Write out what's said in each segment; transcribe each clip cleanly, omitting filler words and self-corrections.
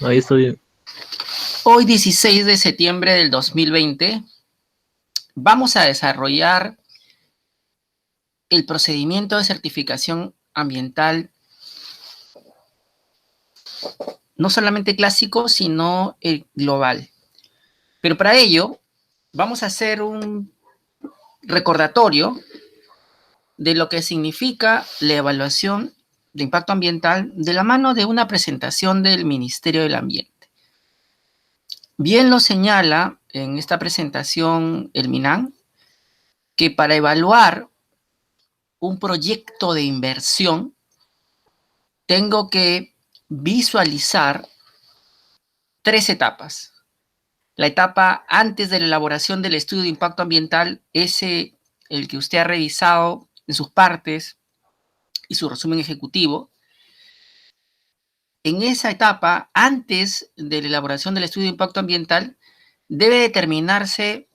Ahí estoy. Hoy, 16 de septiembre del 2020, vamos a desarrollar el procedimiento de certificación ambiental, no solamente clásico, sino el global. Pero para ello, vamos a hacer un recordatorio de lo que significa la evaluación de impacto ambiental de la mano de una presentación del Ministerio del Ambiente. Bien lo señala en esta presentación el MINAM, que para evaluar un proyecto de inversión tengo que visualizar 3 etapas. La etapa antes de la elaboración del estudio de impacto ambiental, el que usted ha revisado en sus partes y su resumen ejecutivo. En esa etapa, antes de la elaboración del estudio de impacto ambiental, debe determinarse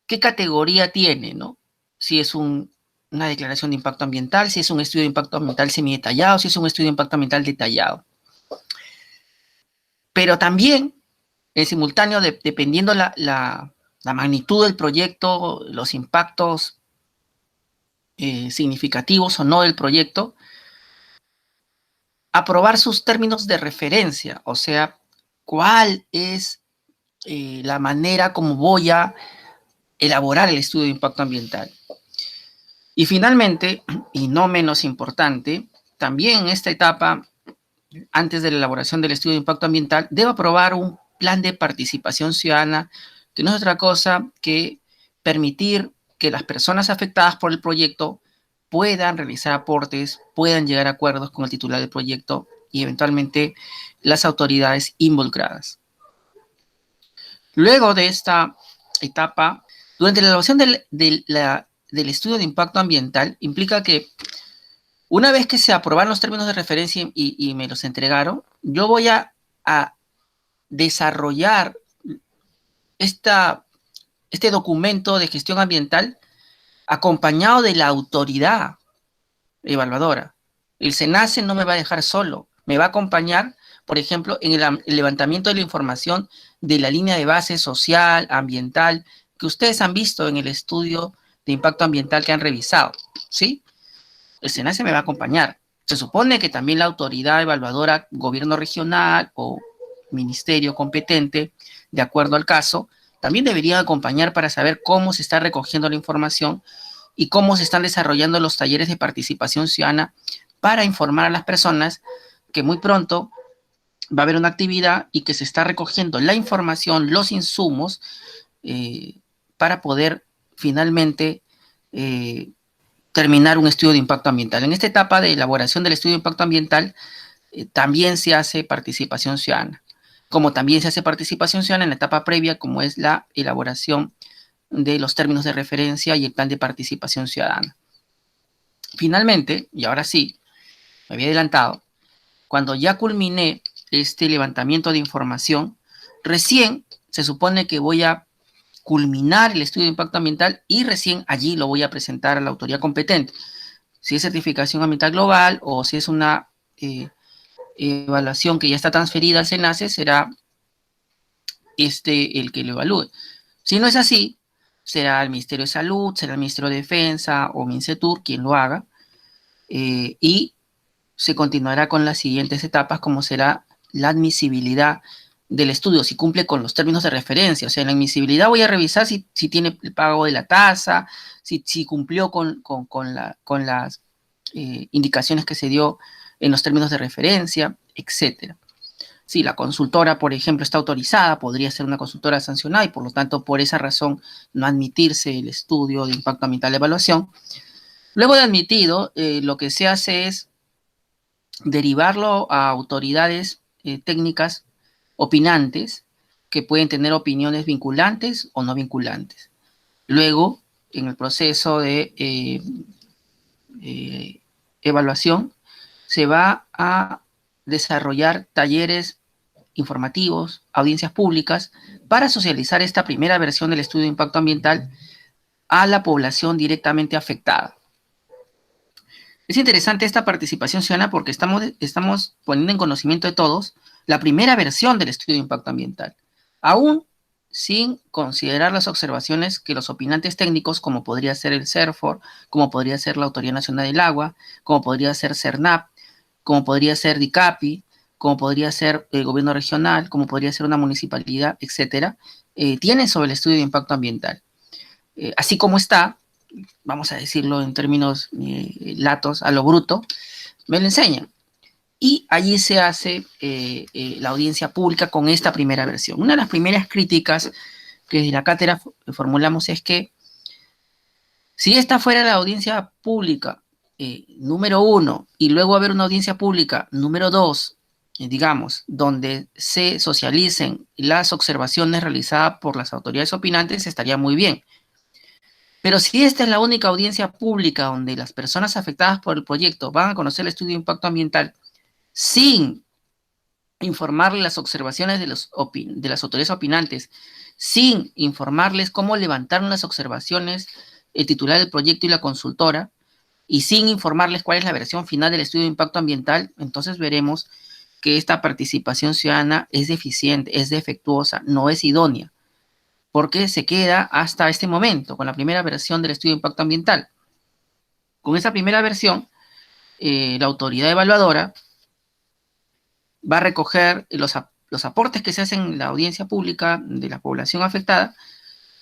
qué categoría tiene, ¿no? Si es una declaración de impacto ambiental, si es un estudio de impacto ambiental semidetallado, si es un estudio de impacto ambiental detallado. Pero también, en simultáneo, dependiendo la magnitud del proyecto, los impactos significativos o no del proyecto, aprobar sus términos de referencia, o sea, cuál es la manera como voy a elaborar el estudio de impacto ambiental. Y finalmente, y no menos importante, también en esta etapa, antes de la elaboración del estudio de impacto ambiental, debo aprobar un plan de participación ciudadana, que no es otra cosa que permitir que las personas afectadas por el proyecto puedan realizar aportes, puedan llegar a acuerdos con el titular del proyecto y eventualmente las autoridades involucradas. Luego de esta etapa, durante la elaboración del estudio de impacto ambiental, implica que una vez que se aprobaron los términos de referencia y me los entregaron, yo voy a desarrollar este documento de gestión ambiental acompañado de la autoridad evaluadora. El SENACE no me va a dejar solo, me va a acompañar, por ejemplo, en el levantamiento de la información de la línea de base social, ambiental, que ustedes han visto en el estudio de impacto ambiental que han revisado, ¿sí? El SENACE me va a acompañar. Se supone que también la autoridad evaluadora, gobierno regional o ministerio competente, de acuerdo al caso, también debería acompañar para saber cómo se está recogiendo la información y cómo se están desarrollando los talleres de participación ciudadana para informar a las personas que muy pronto va a haber una actividad y que se está recogiendo la información, los insumos, para poder finalmente terminar un estudio de impacto ambiental. En esta etapa de elaboración del estudio de impacto ambiental, también se hace participación ciudadana, como también se hace participación ciudadana en la etapa previa, como es la elaboración de los términos de referencia y el plan de participación ciudadana. Finalmente, y ahora sí, me había adelantado, cuando ya culminé este levantamiento de información, recién se supone que voy a culminar el estudio de impacto ambiental y recién allí lo voy a presentar a la autoridad competente. Si es certificación ambiental global o si es una evaluación que ya está transferida al SENACE, será el que lo evalúe. Si no es así, será el Ministerio de Salud, será el Ministerio de Defensa o MINCETUR quien lo haga, y se continuará con las siguientes etapas, como será la admisibilidad del estudio, si cumple con los términos de referencia. O sea, en la admisibilidad voy a revisar si tiene el pago de la tasa, si cumplió con las indicaciones que se dio en los términos de referencia, etcétera. Si la consultora, por ejemplo, está autorizada, podría ser una consultora sancionada y por lo tanto, por esa razón, no admitirse el estudio de impacto ambiental de evaluación. Luego de admitido, lo que se hace es derivarlo a autoridades técnicas opinantes que pueden tener opiniones vinculantes o no vinculantes. Luego, en el proceso de evaluación, se va a desarrollar talleres informativos, audiencias públicas, para socializar esta primera versión del estudio de impacto ambiental a la población directamente afectada. Es interesante esta participación ciudadana porque estamos poniendo en conocimiento de todos la primera versión del estudio de impacto ambiental, aún sin considerar las observaciones que los opinantes técnicos, como podría ser el CERFOR, como podría ser la Autoridad Nacional del Agua, como podría ser CERNAP, como podría ser DICAPI, como podría ser el gobierno regional, como podría ser una municipalidad, etcétera, tienen sobre el estudio de impacto ambiental. Así como está, vamos a decirlo en términos latos, a lo bruto, me lo enseñan. Y allí se hace la audiencia pública con esta primera versión. Una de las primeras críticas que desde la cátedra formulamos es que si esta fuera la audiencia pública número 1 y luego haber una audiencia pública número 2, digamos, donde se socialicen las observaciones realizadas por las autoridades opinantes, estaría muy bien. Pero si esta es la única audiencia pública donde las personas afectadas por el proyecto van a conocer el estudio de impacto ambiental sin informarles las observaciones de las autoridades opinantes, sin informarles cómo levantaron las observaciones el titular del proyecto y la consultora, y sin informarles cuál es la versión final del estudio de impacto ambiental, entonces veremos que esta participación ciudadana es deficiente, es defectuosa, no es idónea, porque se queda hasta este momento con la primera versión del estudio de impacto ambiental. Con esa primera versión, la autoridad evaluadora va a recoger los aportes que se hacen en la audiencia pública de la población afectada,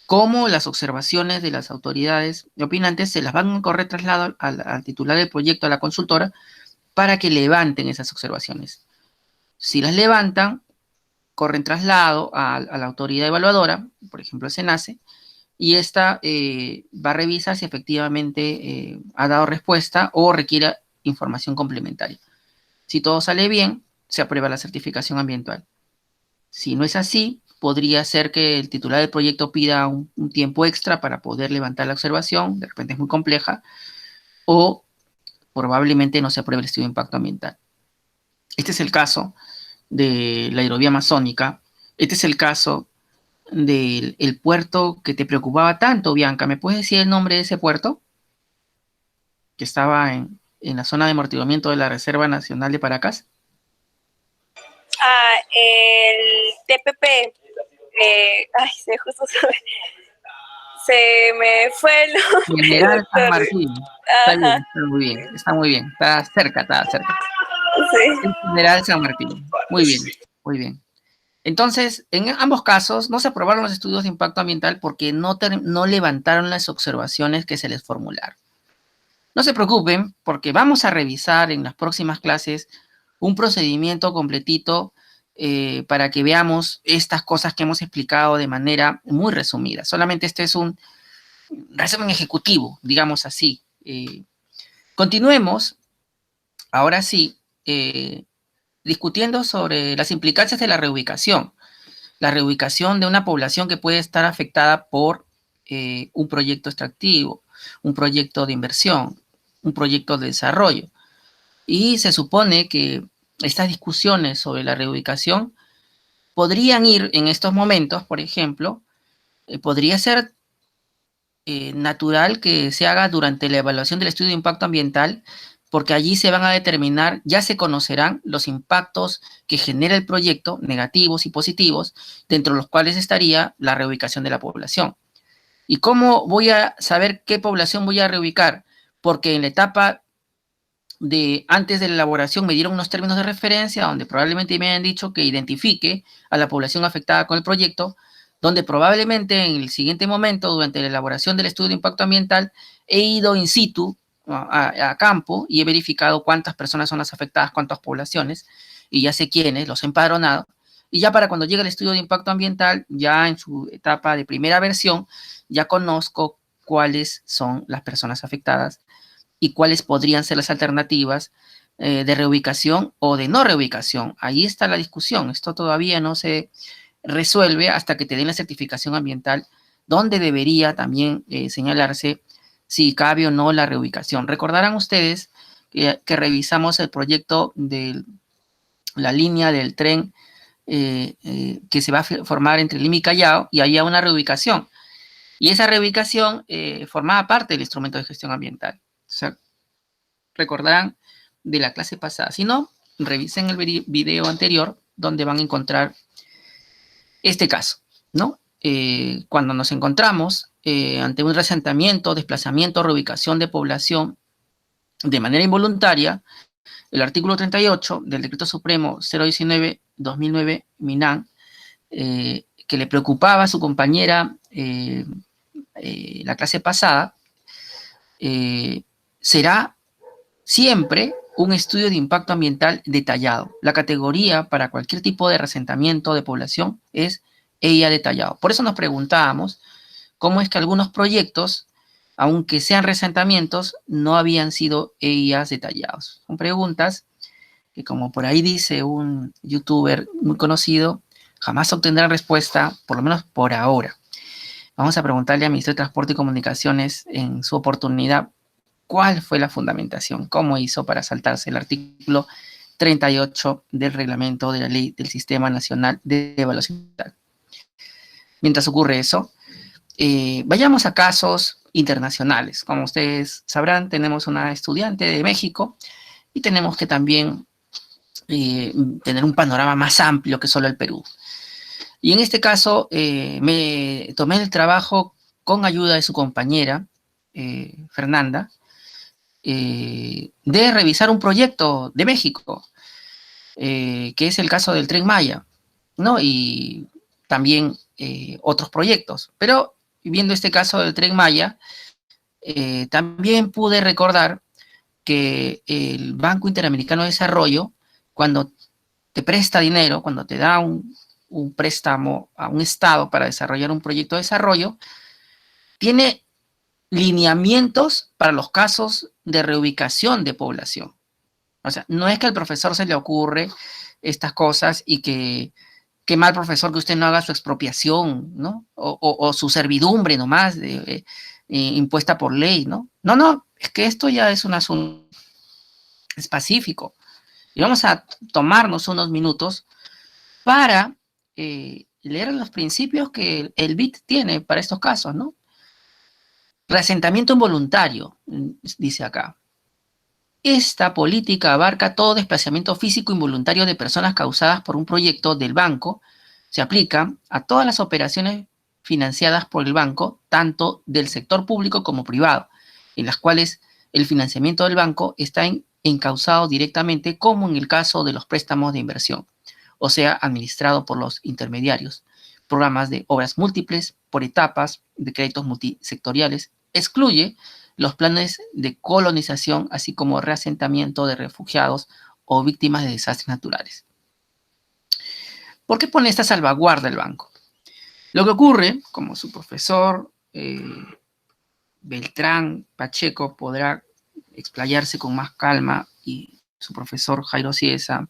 como las observaciones de las autoridades opinantes se las van a correr traslado al titular del proyecto, a la consultora, para que levanten esas observaciones. Si las levantan, corren traslado a la autoridad evaluadora, por ejemplo el SENACE, y esta va a revisar si efectivamente ha dado respuesta o requiere información complementaria. Si todo sale bien, se aprueba la certificación ambiental. Si no es así, podría ser que el titular del proyecto pida un tiempo extra para poder levantar la observación, de repente es muy compleja, o probablemente no se apruebe el estudio de impacto ambiental. Este es el caso de la hidrovía amazónica, este es el caso del puerto que te preocupaba tanto, Bianca. ¿Me puedes decir el nombre de ese puerto? Que estaba en la zona de amortiguamiento de la Reserva Nacional de Paracas. El TPP. Justo se me fue el nombre. General San Martín. Está bien, está muy bien, está muy bien. Está cerca, está cerca. Sí. El General San Martín. Muy bien, muy bien. Entonces, en ambos casos no se aprobaron los estudios de impacto ambiental porque no levantaron las observaciones que se les formularon. No se preocupen porque vamos a revisar en las próximas clases un procedimiento completito para que veamos estas cosas que hemos explicado de manera muy resumida. Solamente este es un resumen ejecutivo, digamos así. Continuemos, ahora sí, discutiendo sobre las implicancias de la reubicación. La reubicación de una población que puede estar afectada por un proyecto extractivo, un proyecto de inversión, un proyecto de desarrollo. Y se supone que estas discusiones sobre la reubicación podrían ir en estos momentos, por ejemplo, podría ser natural que se haga durante la evaluación del estudio de impacto ambiental, porque allí se van a determinar, ya se conocerán los impactos que genera el proyecto, negativos y positivos, dentro de los cuales estaría la reubicación de la población. ¿Y cómo voy a saber qué población voy a reubicar? Porque en la etapa de antes de la elaboración me dieron unos términos de referencia donde probablemente me hayan dicho que identifique a la población afectada con el proyecto, donde probablemente en el siguiente momento, durante la elaboración del estudio de impacto ambiental, he ido in situ a campo y he verificado cuántas personas son las afectadas, cuántas poblaciones, y ya sé quiénes, los he empadronado, y ya para cuando llegue el estudio de impacto ambiental, ya en su etapa de primera versión, ya conozco cuáles son las personas afectadas y cuáles podrían ser las alternativas de reubicación o de no reubicación. Ahí está la discusión. Esto todavía no se resuelve hasta que te den la certificación ambiental, donde debería también señalarse si cabe o no la reubicación. Recordarán ustedes que revisamos el proyecto de la línea del tren que se va a formar entre Lima y Callao, y había una reubicación. Y esa reubicación formaba parte del instrumento de gestión ambiental. O sea, recordarán de la clase pasada. Si no, revisen el video anterior donde van a encontrar este caso, ¿no? Cuando nos encontramos ante un reasentamiento, desplazamiento, reubicación de población de manera involuntaria, el artículo 38 del Decreto Supremo 019-2009 MINAN, que le preocupaba a su compañera la clase pasada, será siempre un estudio de impacto ambiental detallado. La categoría para cualquier tipo de reasentamiento de población es EIA detallado. Por eso nos preguntábamos cómo es que algunos proyectos, aunque sean reasentamientos, no habían sido EIAs detallados. Son preguntas que, como por ahí dice un youtuber muy conocido, jamás obtendrán respuesta, por lo menos por ahora. Vamos a preguntarle al Ministro de Transporte y Comunicaciones en su oportunidad cuál fue la fundamentación, cómo hizo para saltarse el artículo 38 del reglamento de la Ley del Sistema Nacional de Evaluación Ambiental. Mientras ocurre eso, vayamos a casos internacionales. Como ustedes sabrán, tenemos una estudiante de México y tenemos que también tener un panorama más amplio que solo el Perú. Y en este caso me tomé el trabajo con ayuda de su compañera, Fernanda, de revisar un proyecto de México, que es el caso del Tren Maya, ¿no? Y también otros proyectos. Pero viendo este caso del Tren Maya, también pude recordar que el Banco Interamericano de Desarrollo, cuando te presta dinero, cuando te da un préstamo a un estado para desarrollar un proyecto de desarrollo, tiene lineamientos para los casos de reubicación de población. O sea, no es que al profesor se le ocurre estas cosas y que mal profesor que usted no haga su expropiación, ¿no? O su servidumbre nomás impuesta por ley, ¿no? No, no, es que esto ya es un asunto específico. Y vamos a tomarnos unos minutos para leer los principios que el BIT tiene para estos casos, ¿no? Reasentamiento involuntario, dice acá. Esta política abarca todo desplazamiento físico involuntario de personas causadas por un proyecto del banco. Se aplica a todas las operaciones financiadas por el banco, tanto del sector público como privado, en las cuales el financiamiento del banco está encausado directamente, como en el caso de los préstamos de inversión, o sea, administrado por los intermediarios, programas de obras múltiples, por etapas, de créditos multisectoriales, excluye los planes de colonización, así como reasentamiento de refugiados o víctimas de desastres naturales. ¿Por qué pone esta salvaguarda el banco? Lo que ocurre, como su profesor Beltrán Pacheco podrá explayarse con más calma, y su profesor Jairo Ciesa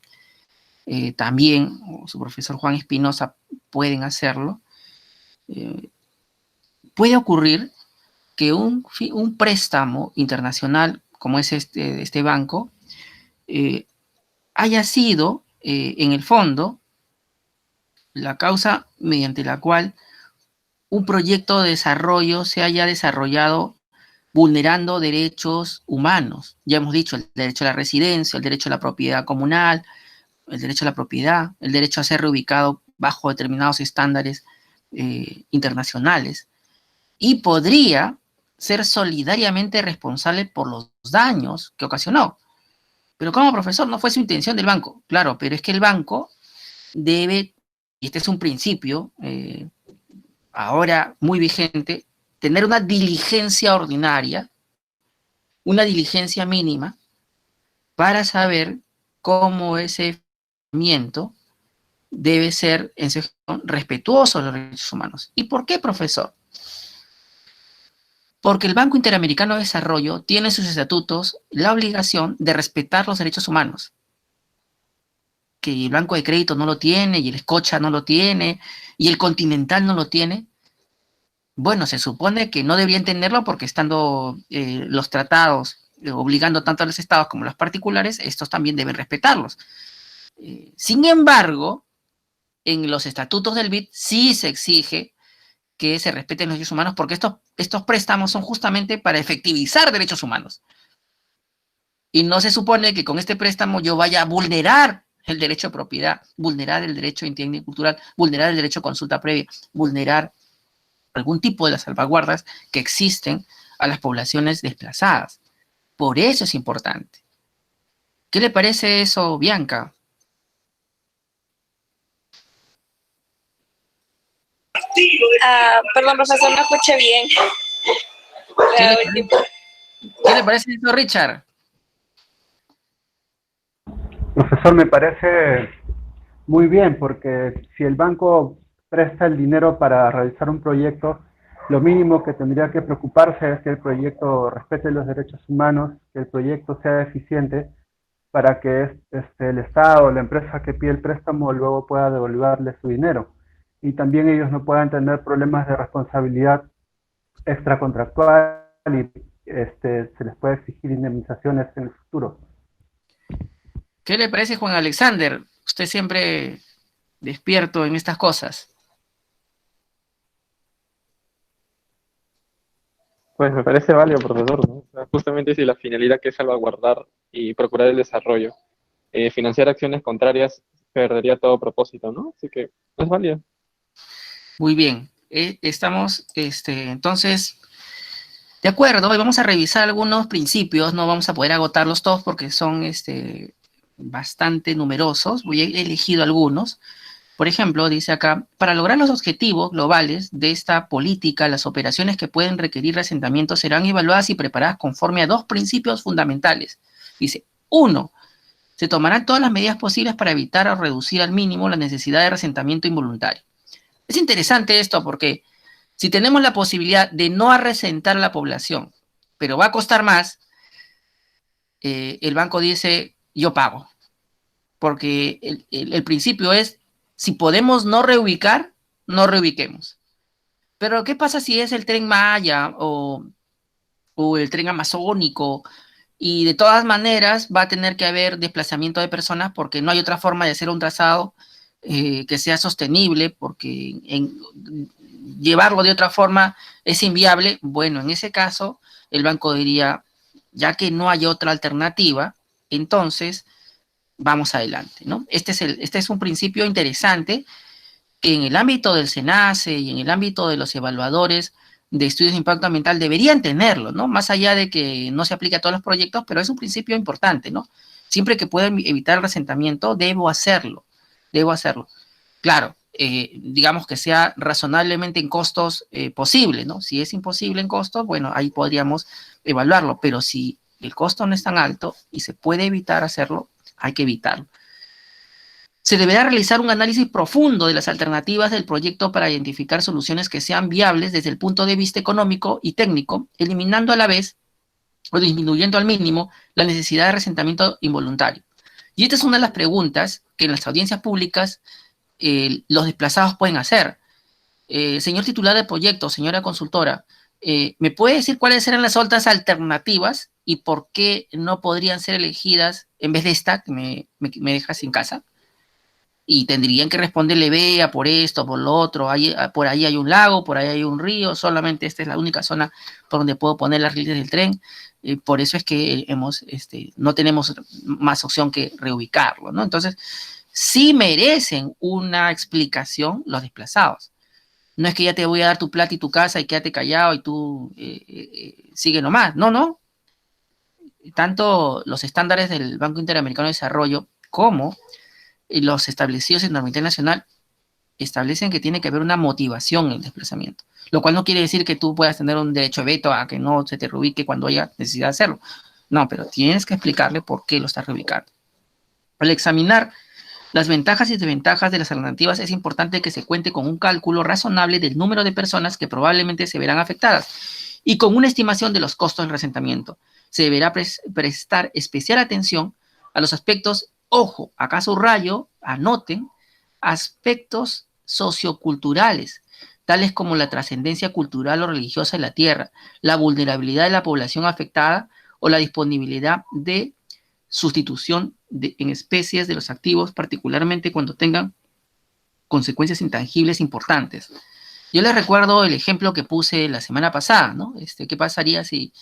también, o su profesor Juan Espinosa pueden hacerlo, puede ocurrir que un préstamo internacional como es este banco haya sido, en el fondo, la causa mediante la cual un proyecto de desarrollo se haya desarrollado vulnerando derechos humanos. Ya hemos dicho, el derecho a la residencia, el derecho a la propiedad comunal, el derecho a la propiedad, el derecho a ser reubicado bajo determinados estándares internacionales. Y podría ser solidariamente responsable por los daños que ocasionó. Pero como profesor, no fue su intención del banco. Claro, pero es que el banco debe, y este es un principio ahora muy vigente, tener una diligencia ordinaria, una diligencia mínima, para saber cómo ese financiamiento debe ser en su gestión respetuoso de los derechos humanos. ¿Y por qué, profesor? Porque el Banco Interamericano de Desarrollo tiene en sus estatutos la obligación de respetar los derechos humanos. Que el Banco de Crédito no lo tiene, y el Scotia no lo tiene, y el Continental no lo tiene. Bueno, se supone que no deberían tenerlo porque estando los tratados obligando tanto a los estados como a los particulares, estos también deben respetarlos. Sin embargo, en los estatutos del BID sí se exige que se respeten los derechos humanos, porque estos préstamos son justamente para efectivizar derechos humanos. Y no se supone que con este préstamo yo vaya a vulnerar el derecho a propiedad, vulnerar el derecho a integridad cultural, vulnerar el derecho a consulta previa, vulnerar algún tipo de las salvaguardas que existen a las poblaciones desplazadas. Por eso es importante. ¿Qué le parece eso, Bianca? Perdón, profesor, no escuché bien. ¿Qué le parece eso, Richard? Profesor, me parece muy bien, porque si el banco presta el dinero para realizar un proyecto, lo mínimo que tendría que preocuparse es que el proyecto respete los derechos humanos, que el proyecto sea eficiente para que el Estado o la empresa que pide el préstamo luego pueda devolverle su dinero. Y también ellos no puedan tener problemas de responsabilidad extracontractual y se les puede exigir indemnizaciones en el futuro. ¿Qué le parece, Juan Alexander? Usted siempre despierto en estas cosas. Pues me parece válido, profesor, ¿no? O sea, justamente si la finalidad que es salvaguardar y procurar el desarrollo, financiar acciones contrarias, perdería todo propósito, ¿no? Así que es válido. Muy bien. Estamos, entonces, de acuerdo, y vamos a revisar algunos principios, no vamos a poder agotarlos todos porque son bastante numerosos, he elegido algunos. Por ejemplo, dice acá, para lograr los objetivos globales de esta política, las operaciones que pueden requerir asentamiento serán evaluadas y preparadas conforme a dos principios fundamentales. Dice, 1, se tomarán todas las medidas posibles para evitar o reducir al mínimo la necesidad de resentamiento involuntario. Es interesante esto porque si tenemos la posibilidad de no arrecentar a la población, pero va a costar más, el banco dice, yo pago. Porque el principio es, si podemos no reubicar, no reubiquemos. Pero ¿qué pasa si es el Tren Maya o el Tren Amazónico? Y de todas maneras va a tener que haber desplazamiento de personas porque no hay otra forma de hacer un trazado que sea sostenible, porque llevarlo de otra forma es inviable. Bueno, en ese caso, el banco diría, ya que no hay otra alternativa, entonces vamos adelante, ¿no? Este es un principio interesante que en el ámbito del SENACE y en el ámbito de los evaluadores de estudios de impacto ambiental deberían tenerlo, ¿no? Más allá de que no se aplique a todos los proyectos, pero es un principio importante, ¿no? Siempre que pueda evitar el resentamiento, debo hacerlo. Claro, digamos que sea razonablemente en costos posible, ¿no? Si es imposible en costos, bueno, ahí podríamos evaluarlo, pero si el costo no es tan alto y se puede evitar hacerlo, hay que evitarlo. Se deberá realizar un análisis profundo de las alternativas del proyecto para identificar soluciones que sean viables desde el punto de vista económico y técnico, eliminando a la vez o disminuyendo al mínimo la necesidad de resentamiento involuntario. Y esta es una de las preguntas que en las audiencias públicas los desplazados pueden hacer. Señor titular del proyecto, señora consultora, ¿me puede decir cuáles eran las otras alternativas y por qué no podrían ser elegidas en vez de esta que me deja sin casa? Y tendrían que responderle, vea, por esto, por lo otro, por ahí hay un lago, por ahí hay un río, solamente esta es la única zona por donde puedo poner las líneas del tren, por eso es que no tenemos más opción que reubicarlo, ¿no? Entonces, sí merecen una explicación los desplazados. No es que ya te voy a dar tu plata y tu casa y quédate callado y tú sigue nomás, no. Tanto los estándares del Banco Interamericano de Desarrollo como los establecidos en norma internacional establecen que tiene que haber una motivación en el desplazamiento, lo cual no quiere decir que tú puedas tener un derecho de veto a que no se te reubique cuando haya necesidad de hacerlo. No, pero tienes que explicarle por qué lo estás reubicando. Al examinar las ventajas y desventajas de las alternativas es importante que se cuente con un cálculo razonable del número de personas que probablemente se verán afectadas y con una estimación de los costos del resentamiento. Se deberá prestar especial atención a los aspectos. Ojo, acá subrayo, anoten, aspectos socioculturales, tales como la trascendencia cultural o religiosa de la tierra, la vulnerabilidad de la población afectada o la disponibilidad de sustitución en especies de los activos, particularmente cuando tengan consecuencias intangibles importantes. Yo les recuerdo el ejemplo que puse la semana pasada, ¿no? ¿Qué pasaría si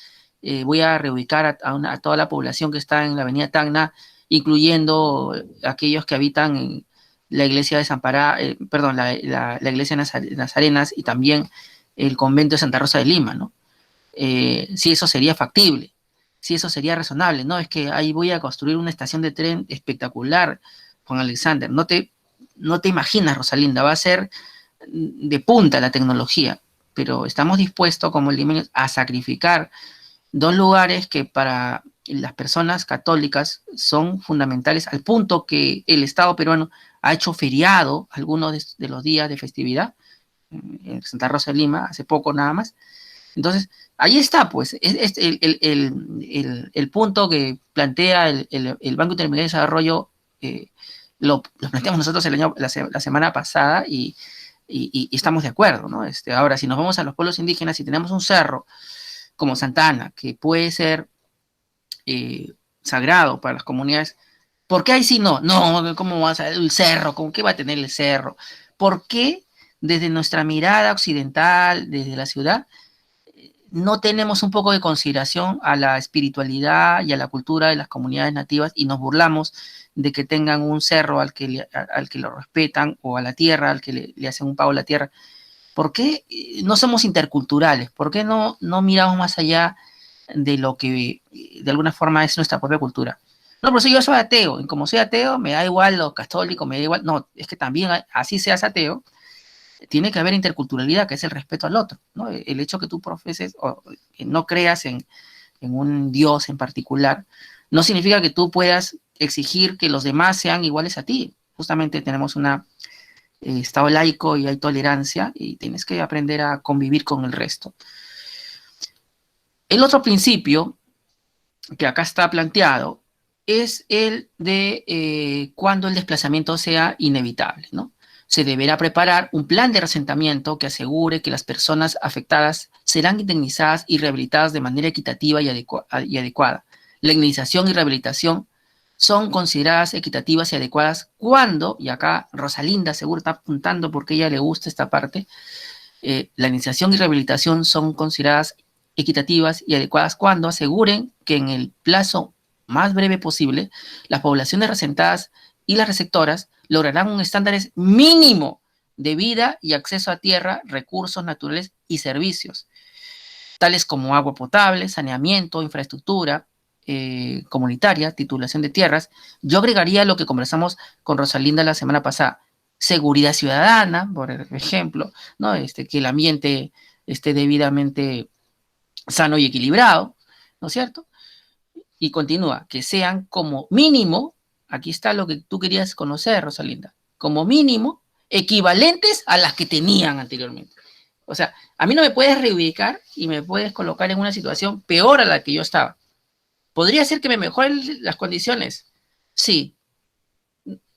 voy a reubicar a toda la población que está en la avenida Tacna incluyendo aquellos que habitan en la iglesia de perdón, la iglesia de Nazarenas y también el convento de Santa Rosa de Lima, ¿no? Si eso sería factible, si eso sería razonable, ¿no? Es que ahí voy a construir una estación de tren espectacular, Juan Alexander, no te imaginas, Rosalinda, va a ser de punta la tecnología, pero estamos dispuestos como limeños a sacrificar dos lugares que para las personas católicas son fundamentales, al punto que el Estado peruano ha hecho feriado algunos de los días de festividad, en Santa Rosa de Lima, hace poco nada más. Entonces, ahí está, pues, es el punto que plantea el Banco Interamericano de Desarrollo, lo planteamos nosotros la semana pasada y estamos de acuerdo, ¿no? Ahora, si nos vamos a los pueblos indígenas, si tenemos un cerro como Santa Ana, que puede ser sagrado para las comunidades, ¿por qué ahí sí no? No, ¿cómo va a ser el cerro? ¿Cómo qué va a tener el cerro? ¿Por qué desde nuestra mirada occidental, desde la ciudad, no tenemos un poco de consideración a la espiritualidad y a la cultura de las comunidades nativas y nos burlamos de que tengan un cerro al que lo respetan, o a la tierra, al que le hacen un pago a la tierra? ¿Por qué no somos interculturales? ¿Por qué no miramos más allá de lo que de alguna forma es nuestra propia cultura? No, por eso yo soy ateo, y como soy ateo, me da igual lo católico, me da igual. No, es que también, así seas ateo, tiene que haber interculturalidad, que es el respeto al otro, ¿no? El hecho que tú profeses o que no creas en un Dios en particular, no significa que tú puedas exigir que los demás sean iguales a ti. Justamente tenemos un Estado laico y hay tolerancia y tienes que aprender a convivir con el resto. El otro principio que acá está planteado es el de cuando el desplazamiento sea inevitable, ¿no? Se deberá preparar un plan de reasentamiento que asegure que las personas afectadas serán indemnizadas y rehabilitadas de manera equitativa y adecuada. La indemnización y rehabilitación son consideradas equitativas y adecuadas cuando, y acá Rosalinda seguro está apuntando porque a ella le gusta esta parte, la indemnización y rehabilitación son consideradas equitativas y adecuadas cuando aseguren que en el plazo más breve posible las poblaciones reasentadas y las receptoras lograrán un estándar mínimo de vida y acceso a tierra, recursos naturales y servicios, tales como agua potable, saneamiento, infraestructura comunitaria, titulación de tierras. Yo agregaría lo que conversamos con Rosalinda la semana pasada: seguridad ciudadana, por ejemplo, ¿no? Que el ambiente esté debidamente sano y equilibrado, ¿no es cierto? Y continúa, que sean como mínimo, aquí está lo que tú querías conocer, Rosalinda, como mínimo equivalentes a las que tenían anteriormente. O sea, a mí no me puedes reubicar y me puedes colocar en una situación peor a la que yo estaba. ¿Podría ser que me mejoren las condiciones? Sí,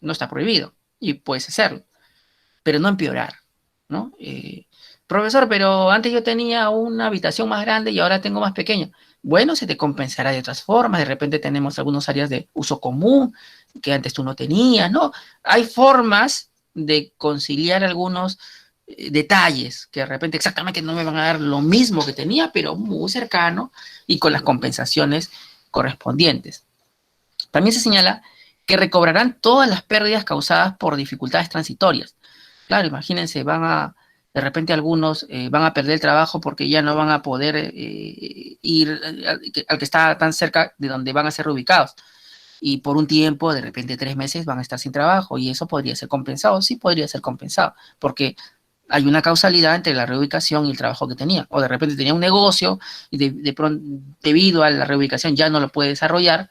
no está prohibido y puedes hacerlo, pero no empeorar, ¿no? Profesor, pero antes yo tenía una habitación más grande y ahora tengo más pequeña. Bueno, se te compensará de otras formas. De repente tenemos algunas áreas de uso común que antes tú no tenías, ¿no? Hay formas de conciliar algunos detalles que de repente exactamente no me van a dar lo mismo que tenía, pero muy cercano y con las compensaciones correspondientes. También se señala que recobrarán todas las pérdidas causadas por dificultades transitorias. Claro, imagínense, de repente algunos van a perder el trabajo porque ya no van a poder ir al que está tan cerca de donde van a ser reubicados. Y por un tiempo, de repente 3 meses, van a estar sin trabajo. Y eso podría ser compensado. Sí podría ser compensado, porque hay una causalidad entre la reubicación y el trabajo que tenía. O de repente tenía un negocio y de pronto, debido a la reubicación, ya no lo puede desarrollar.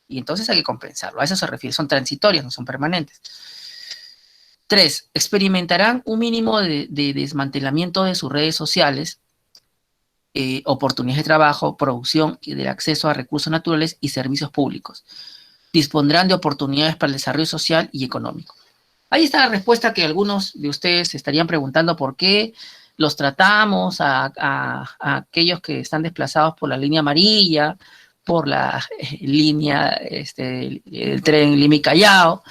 Y entonces hay que compensarlo. A eso se refiere. Son transitorias, no son permanentes. 3, experimentarán un mínimo de desmantelamiento de sus redes sociales, oportunidades de trabajo, producción y del acceso a recursos naturales y servicios públicos. Dispondrán de oportunidades para el desarrollo social y económico. Ahí está la respuesta que algunos de ustedes estarían preguntando: ¿por qué los tratamos a aquellos que están desplazados por la línea amarilla, por la línea, el tren Lima-Callao?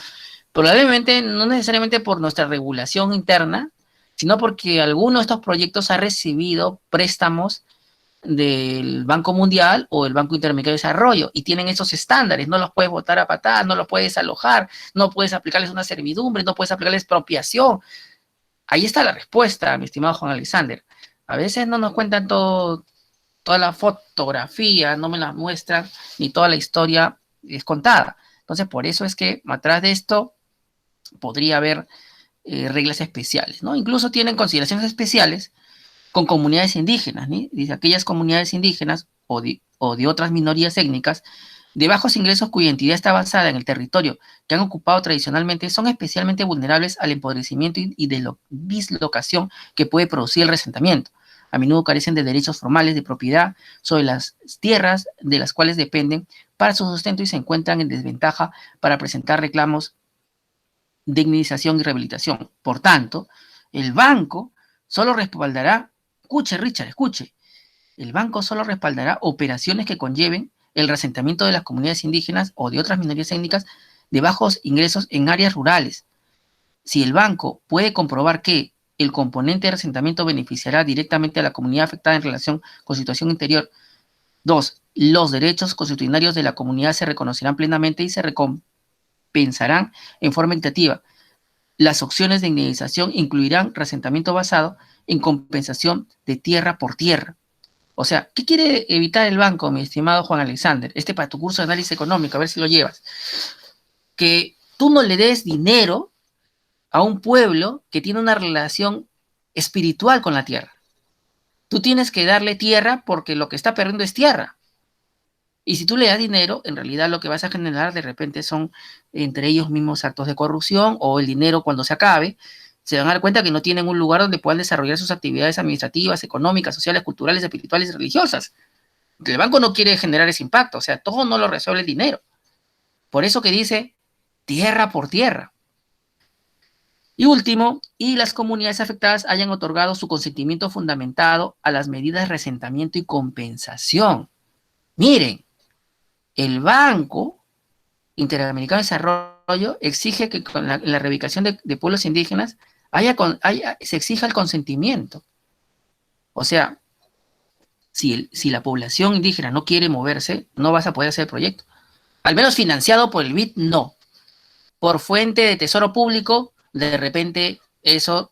Probablemente no necesariamente por nuestra regulación interna, sino porque alguno de estos proyectos ha recibido préstamos del Banco Mundial o el Banco Interamericano de Desarrollo, y tienen esos estándares, no los puedes botar a patadas, no los puedes alojar, no puedes aplicarles una servidumbre, no puedes aplicarles expropiación. Ahí está la respuesta, mi estimado Juan Alexander. A veces no nos cuentan toda la fotografía, no me la muestran, ni toda la historia es contada. Entonces, por eso es que atrás de esto podría haber reglas especiales, ¿no? Incluso tienen consideraciones especiales con comunidades indígenas, ¿sí? Dice, aquellas comunidades indígenas o de otras minorías étnicas de bajos ingresos cuya identidad está basada en el territorio que han ocupado tradicionalmente son especialmente vulnerables al empobrecimiento y de dislocación que puede producir el resentamiento. A menudo carecen de derechos formales de propiedad sobre las tierras de las cuales dependen para su sustento y se encuentran en desventaja para presentar reclamos de indemnización y rehabilitación. Por tanto, el banco solo respaldará, escuche Richard, escuche, el banco solo respaldará operaciones que conlleven el resentamiento de las comunidades indígenas o de otras minorías étnicas de bajos ingresos en áreas rurales. Si el banco puede comprobar que el componente de resentamiento beneficiará directamente a la comunidad afectada en relación con situación interior. 2. Los derechos constitucionarios de la comunidad se reconocerán plenamente y se recompensarán en forma equitativa. Las opciones de indemnización incluirán resentamiento basado en compensación de tierra por tierra. O sea, ¿qué quiere evitar el banco, mi estimado Juan Alexander? Para tu curso de análisis económico, a ver si lo llevas. Que tú no le des dinero a un pueblo que tiene una relación espiritual con la tierra. Tú tienes que darle tierra porque lo que está perdiendo es tierra. Y si tú le das dinero, en realidad lo que vas a generar de repente son entre ellos mismos actos de corrupción o el dinero cuando se acabe, se van a dar cuenta que no tienen un lugar donde puedan desarrollar sus actividades administrativas, económicas, sociales, culturales, espirituales y religiosas. El banco no quiere generar ese impacto, o sea, todo no lo resuelve el dinero. Por eso que dice tierra por tierra. Y último, y las comunidades afectadas hayan otorgado su consentimiento fundamentado a las medidas de resentamiento y compensación. Miren, el Banco Interamericano de Desarrollo exige que con la reubicación de pueblos indígenas se exija el consentimiento. O sea, si la población indígena no quiere moverse, no vas a poder hacer el proyecto. Al menos financiado por el BID, no. Por fuente de tesoro público, de repente eso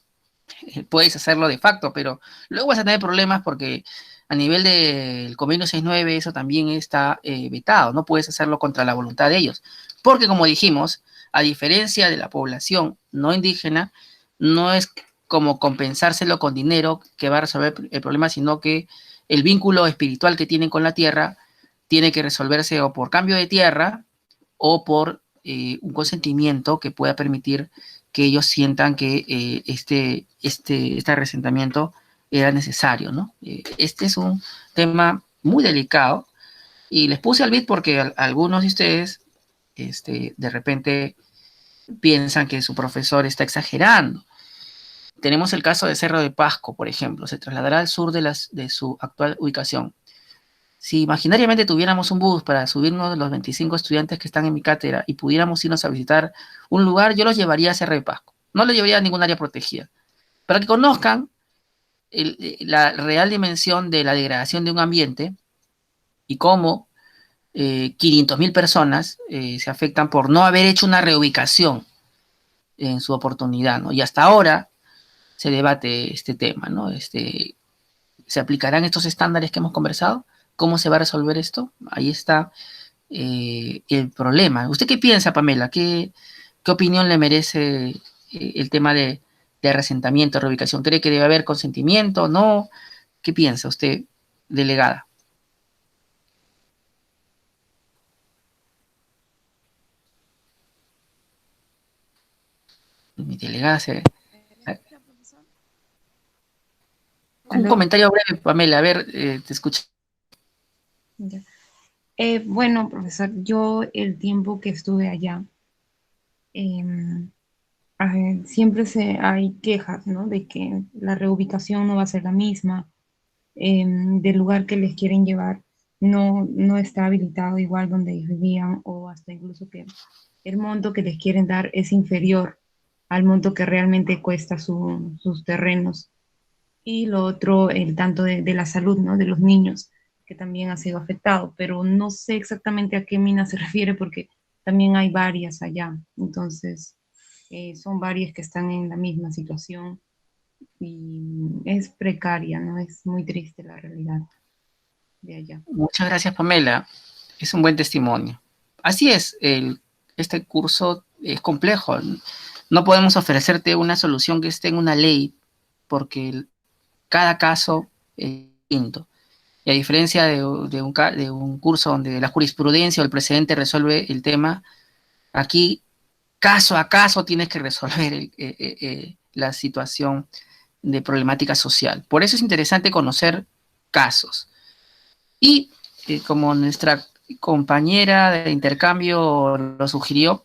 puedes hacerlo de facto, pero luego vas a tener problemas porque a nivel del convenio 69 eso también está vetado, no puedes hacerlo contra la voluntad de ellos, porque como dijimos, a diferencia de la población no indígena, no es como compensárselo con dinero que va a resolver el problema, sino que el vínculo espiritual que tienen con la tierra tiene que resolverse o por cambio de tierra o por un consentimiento que pueda permitir que ellos sientan que este resentamiento era necesario, ¿no? Este es un tema muy delicado y les puse al BID porque algunos de ustedes de repente piensan que su profesor está exagerando. Tenemos el caso de Cerro de Pasco, por ejemplo, se trasladará al sur de su actual ubicación. Si imaginariamente tuviéramos un bus para subirnos de los 25 estudiantes que están en mi cátedra y pudiéramos irnos a visitar un lugar, yo los llevaría a Cerro de Pasco. No los llevaría a ningún área protegida. Para que conozcan la real dimensión de la degradación de un ambiente y cómo 500.000 personas se afectan por no haber hecho una reubicación en su oportunidad, ¿no? Y hasta ahora se debate este tema, ¿no? ¿Se aplicarán estos estándares que hemos conversado? ¿Cómo se va a resolver esto? Ahí está el problema. ¿Usted qué piensa, Pamela? ¿Qué opinión le merece el tema de resentamiento, reubicación? ¿Cree que debe haber consentimiento? ¿No? ¿Qué piensa usted, delegada? Mi delegada se... Un comentario breve, Pamela. A ver, te escucho. Bueno, profesor, yo el tiempo que estuve allá, siempre hay quejas, ¿no? De que la reubicación no va a ser la misma, del lugar que les quieren llevar no está habilitado igual donde ellos vivían, o hasta incluso que el monto que les quieren dar es inferior al monto que realmente cuesta sus terrenos. Y lo otro, el tanto de la salud, ¿no? De los niños, que también ha sido afectado, pero no sé exactamente a qué mina se refiere porque también hay varias allá. Entonces, son varias que están en la misma situación y es precaria, ¿no? Es muy triste la realidad de allá. Muchas gracias, Pamela. Es un buen testimonio. Así es, este curso es complejo. No podemos ofrecerte una solución que esté en una ley porque cada caso es distinto. Y a diferencia de un curso donde la jurisprudencia o el precedente resuelve el tema, aquí caso a caso tienes que resolver la situación de problemática social. Por eso es interesante conocer casos. Y como nuestra compañera de intercambio lo sugirió,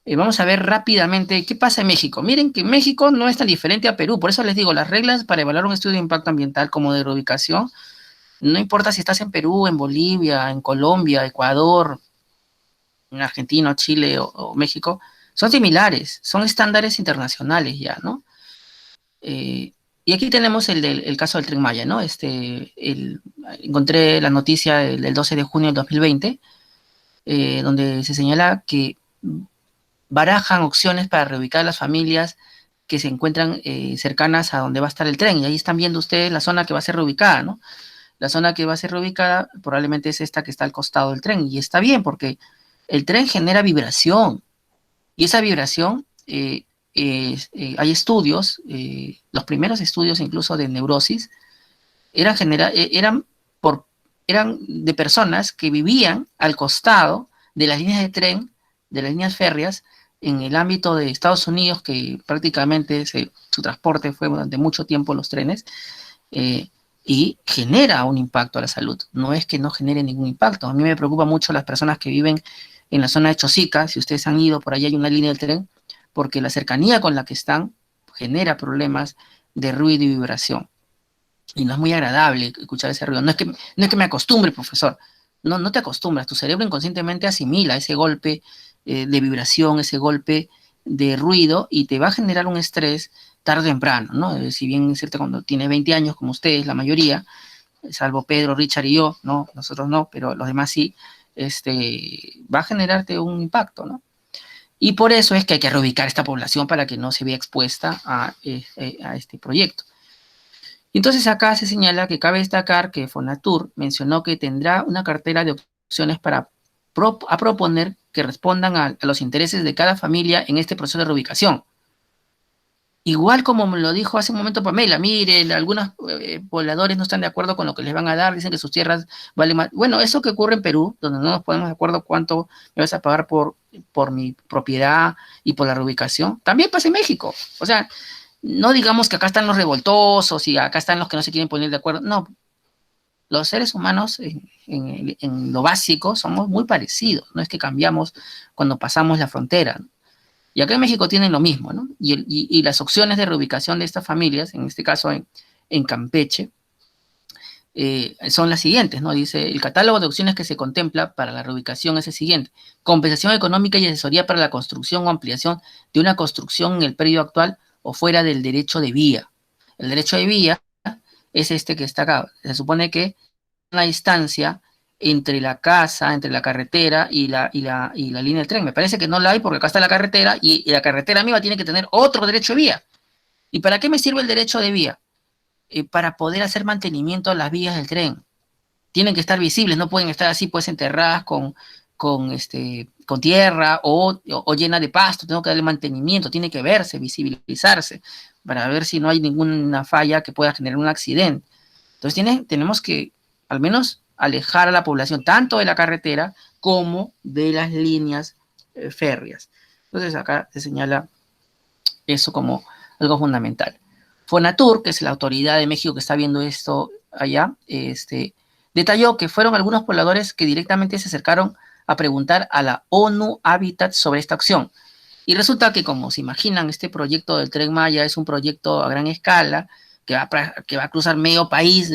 vamos a ver rápidamente qué pasa en México. Miren que México no es tan diferente a Perú, por eso les digo, las reglas para evaluar un estudio de impacto ambiental como de reubicación, no importa si estás en Perú, en Bolivia, en Colombia, Ecuador, en Argentina, Chile o México, son similares, son estándares internacionales ya, ¿no? Y aquí tenemos el caso del Tren Maya, ¿no? Encontré la noticia del 12 de junio del 2020, donde se señala que barajan opciones para reubicar a las familias que se encuentran cercanas a donde va a estar el tren. Y ahí están viendo ustedes la zona que va a ser reubicada, ¿no? La zona que va a ser reubicada probablemente es esta que está al costado del tren. Y está bien porque el tren genera vibración. Y esa vibración, hay estudios, los primeros estudios incluso de neurosis, eran de personas que vivían al costado de las líneas de tren, de las líneas férreas, en el ámbito de Estados Unidos, que prácticamente su transporte fue durante mucho tiempo los trenes, y genera un impacto a la salud. No es que no genere ningún impacto. A mí me preocupa mucho las personas que viven en la zona de Chosica. Si ustedes han ido, por ahí hay una línea del tren, porque la cercanía con la que están genera problemas de ruido y vibración. Y no es muy agradable escuchar ese ruido. No es que me acostumbre, profesor. No te acostumbras. Tu cerebro inconscientemente asimila ese golpe de vibración, ese golpe de ruido, y te va a generar un estrés tarde o temprano, ¿no? Si bien es cierto, cuando tiene 20 años, como ustedes, la mayoría, salvo Pedro, Richard y yo, ¿no? Nosotros no, pero los demás sí, va a generarte un impacto, ¿no? Y por eso es que hay que reubicar esta población para que no se vea expuesta a este proyecto. Entonces acá se señala que cabe destacar que Fonatur mencionó que tendrá una cartera de opciones para proponer que respondan a los intereses de cada familia en este proceso de reubicación. Igual como me lo dijo hace un momento Pamela, miren, algunos pobladores no están de acuerdo con lo que les van a dar, dicen que sus tierras valen más. Bueno, eso que ocurre en Perú, donde no nos ponemos de acuerdo cuánto me vas a pagar por mi propiedad y por la reubicación, también pasa en México. O sea, no digamos que acá están los revoltosos y acá están los que no se quieren poner de acuerdo. No, los seres humanos en lo básico somos muy parecidos. No es que cambiamos cuando pasamos la frontera, ¿no? Y acá en México tienen lo mismo, ¿no? Y las opciones de reubicación de estas familias, en este caso en Campeche, son las siguientes, ¿no? Dice, el catálogo de opciones que se contempla para la reubicación es el siguiente: compensación económica y asesoría para la construcción o ampliación de una construcción en el predio actual o fuera del derecho de vía. El derecho de vía es este que está acá. Se supone que una distancia entre la casa, entre la carretera y la línea de tren. Me parece que no la hay porque acá está la carretera y la carretera misma tiene que tener otro derecho de vía. ¿Y para qué me sirve el derecho de vía? Para poder hacer mantenimiento a las vías del tren. Tienen que estar visibles, no pueden estar así pues enterradas con tierra o llena de pasto. Tengo que darle mantenimiento, tiene que verse, visibilizarse, para ver si no hay ninguna falla que pueda generar un accidente. Entonces tenemos que al menos alejar a la población tanto de la carretera como de las líneas férreas. Entonces acá se señala eso como algo fundamental. Fonatur, que es la autoridad de México que está viendo esto allá, detalló que fueron algunos pobladores que directamente se acercaron a preguntar a la ONU Habitat sobre esta acción. Y resulta que, como se imaginan, este proyecto del Tren Maya es un proyecto a gran escala que va a cruzar medio país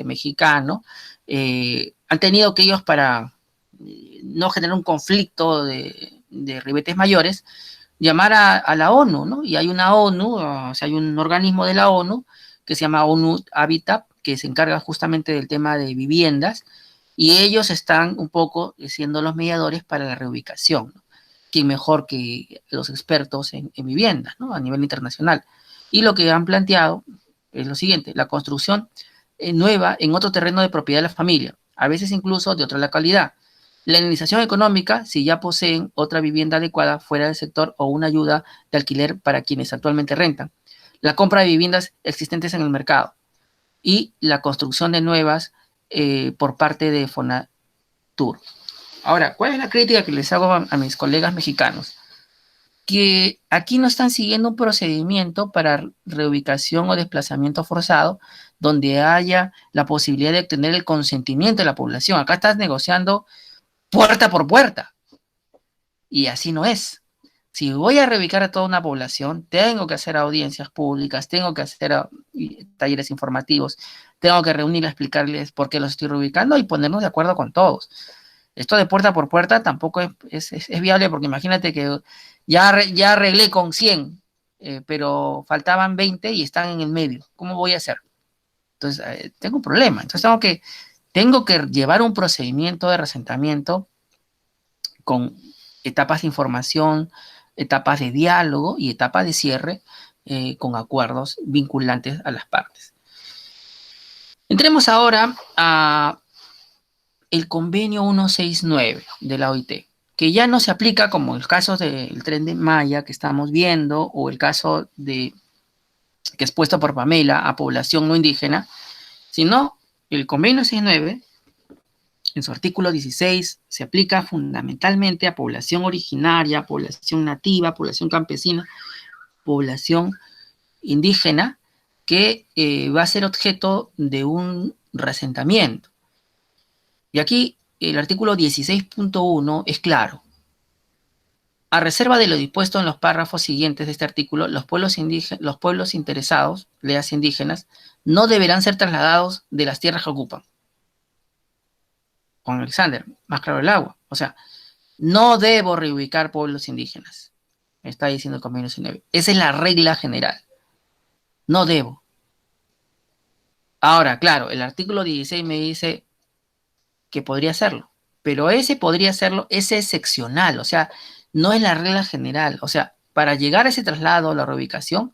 mexicano. Han tenido que ellos, para no generar un conflicto de ribetes mayores, llamar a la ONU, ¿no? Y hay una ONU, o sea, hay un organismo de la ONU que se llama ONU Habitat, que se encarga justamente del tema de viviendas, y ellos están un poco siendo los mediadores para la reubicación, ¿no? ¿Quién mejor que los expertos en viviendas, ¿no? A nivel internacional? Y lo que han planteado es lo siguiente: la construcción nueva en otro terreno de propiedad de la familia, a veces incluso de otra localidad. La indemnización económica si ya poseen otra vivienda adecuada fuera del sector o una ayuda de alquiler para quienes actualmente rentan. La compra de viviendas existentes en el mercado y la construcción de nuevas por parte de Fonatur. Ahora, ¿cuál es la crítica que les hago a mis colegas mexicanos? Que aquí no están siguiendo un procedimiento para reubicación o desplazamiento forzado donde haya la posibilidad de obtener el consentimiento de la población. Acá estás negociando puerta por puerta y así no es. Si voy a reubicar a toda una población, tengo que hacer audiencias públicas, tengo que hacer talleres informativos, tengo que reunir a explicarles por qué los estoy reubicando y ponernos de acuerdo con todos. Esto de puerta por puerta tampoco es viable, porque imagínate que ya arreglé con 100, pero faltaban 20 y están en el medio. ¿Cómo voy a hacer? Entonces, tengo un problema. Entonces, tengo que llevar un procedimiento de reasentamiento con etapas de información, etapas de diálogo y etapas de cierre con acuerdos vinculantes a las partes. Entremos ahora a el convenio 169 de la OIT, que ya no se aplica como el caso del Tren de Maya que estamos viendo, o el caso que es puesto por Pamela a población no indígena, sino el convenio 69, en su artículo 16, se aplica fundamentalmente a población originaria, población nativa, población campesina, población indígena, que va a ser objeto de un reasentamiento. Y aquí el artículo 16.1 es claro. A reserva de lo dispuesto en los párrafos siguientes de este artículo, los pueblos interesados, leas indígenas, no deberán ser trasladados de las tierras que ocupan. Juan Alexander, más claro el agua. O sea, no debo reubicar pueblos indígenas. Me está diciendo el convenio 19. Esa es la regla general. No debo. Ahora, claro, el artículo 16 me dice que podría hacerlo, pero ese podría hacerlo, es excepcional, o sea, no es la regla general. O sea, para llegar a ese traslado, a la reubicación,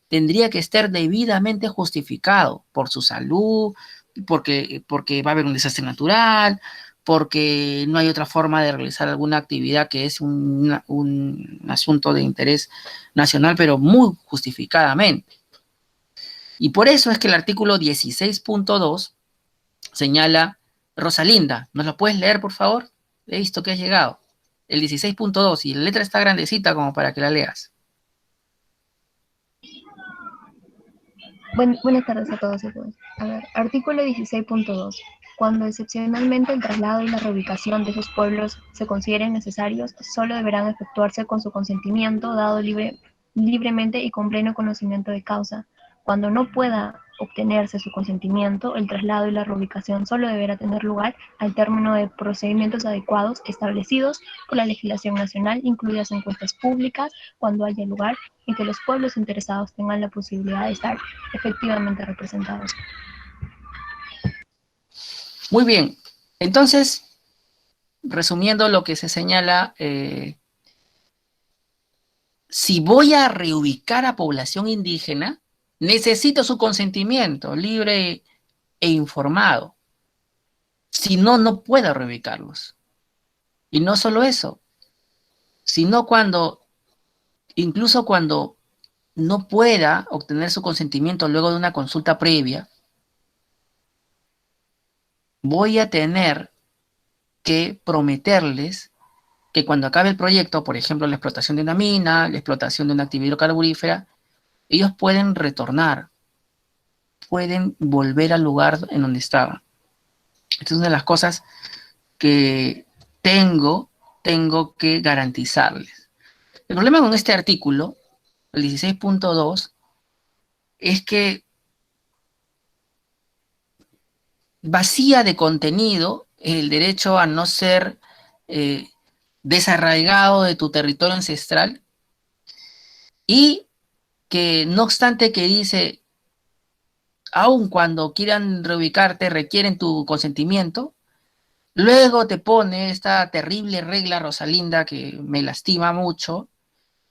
tendría que estar debidamente justificado por su salud, porque va a haber un desastre natural, porque no hay otra forma de realizar alguna actividad que es un asunto de interés nacional, pero muy justificadamente. Y por eso es que el artículo 16.2 señala, Rosalinda, ¿nos lo puedes leer, por favor? He visto que has llegado. El 16.2, y la letra está grandecita como para que la leas. Buenas tardes a todos y todas. A ver, artículo 16.2. Cuando excepcionalmente el traslado y la reubicación de esos pueblos se consideren necesarios, solo deberán efectuarse con su consentimiento dado libremente y con pleno conocimiento de causa. Cuando no pueda obtenerse su consentimiento, el traslado y la reubicación solo deberá tener lugar al término de procedimientos adecuados establecidos por la legislación nacional, incluidas encuestas públicas, cuando haya lugar en que los pueblos interesados tengan la posibilidad de estar efectivamente representados. Muy bien. Entonces, resumiendo lo que se señala, si voy a reubicar a población indígena, necesito su consentimiento libre e informado. Si no, no puedo reubicarlos. Y no solo eso, sino incluso cuando no pueda obtener su consentimiento luego de una consulta previa, voy a tener que prometerles que cuando acabe el proyecto, por ejemplo, la explotación de una mina, la explotación de una actividad hidrocarburífera, ellos pueden retornar, pueden volver al lugar en donde estaban. Esta es una de las cosas que tengo que garantizarles. El problema con este artículo, el 16.2, es que vacía de contenido el derecho a no ser desarraigado de tu territorio ancestral, y que no obstante que dice aun cuando quieran reubicarte, requieren tu consentimiento. Luego te pone esta terrible regla, Rosalinda, que me lastima mucho,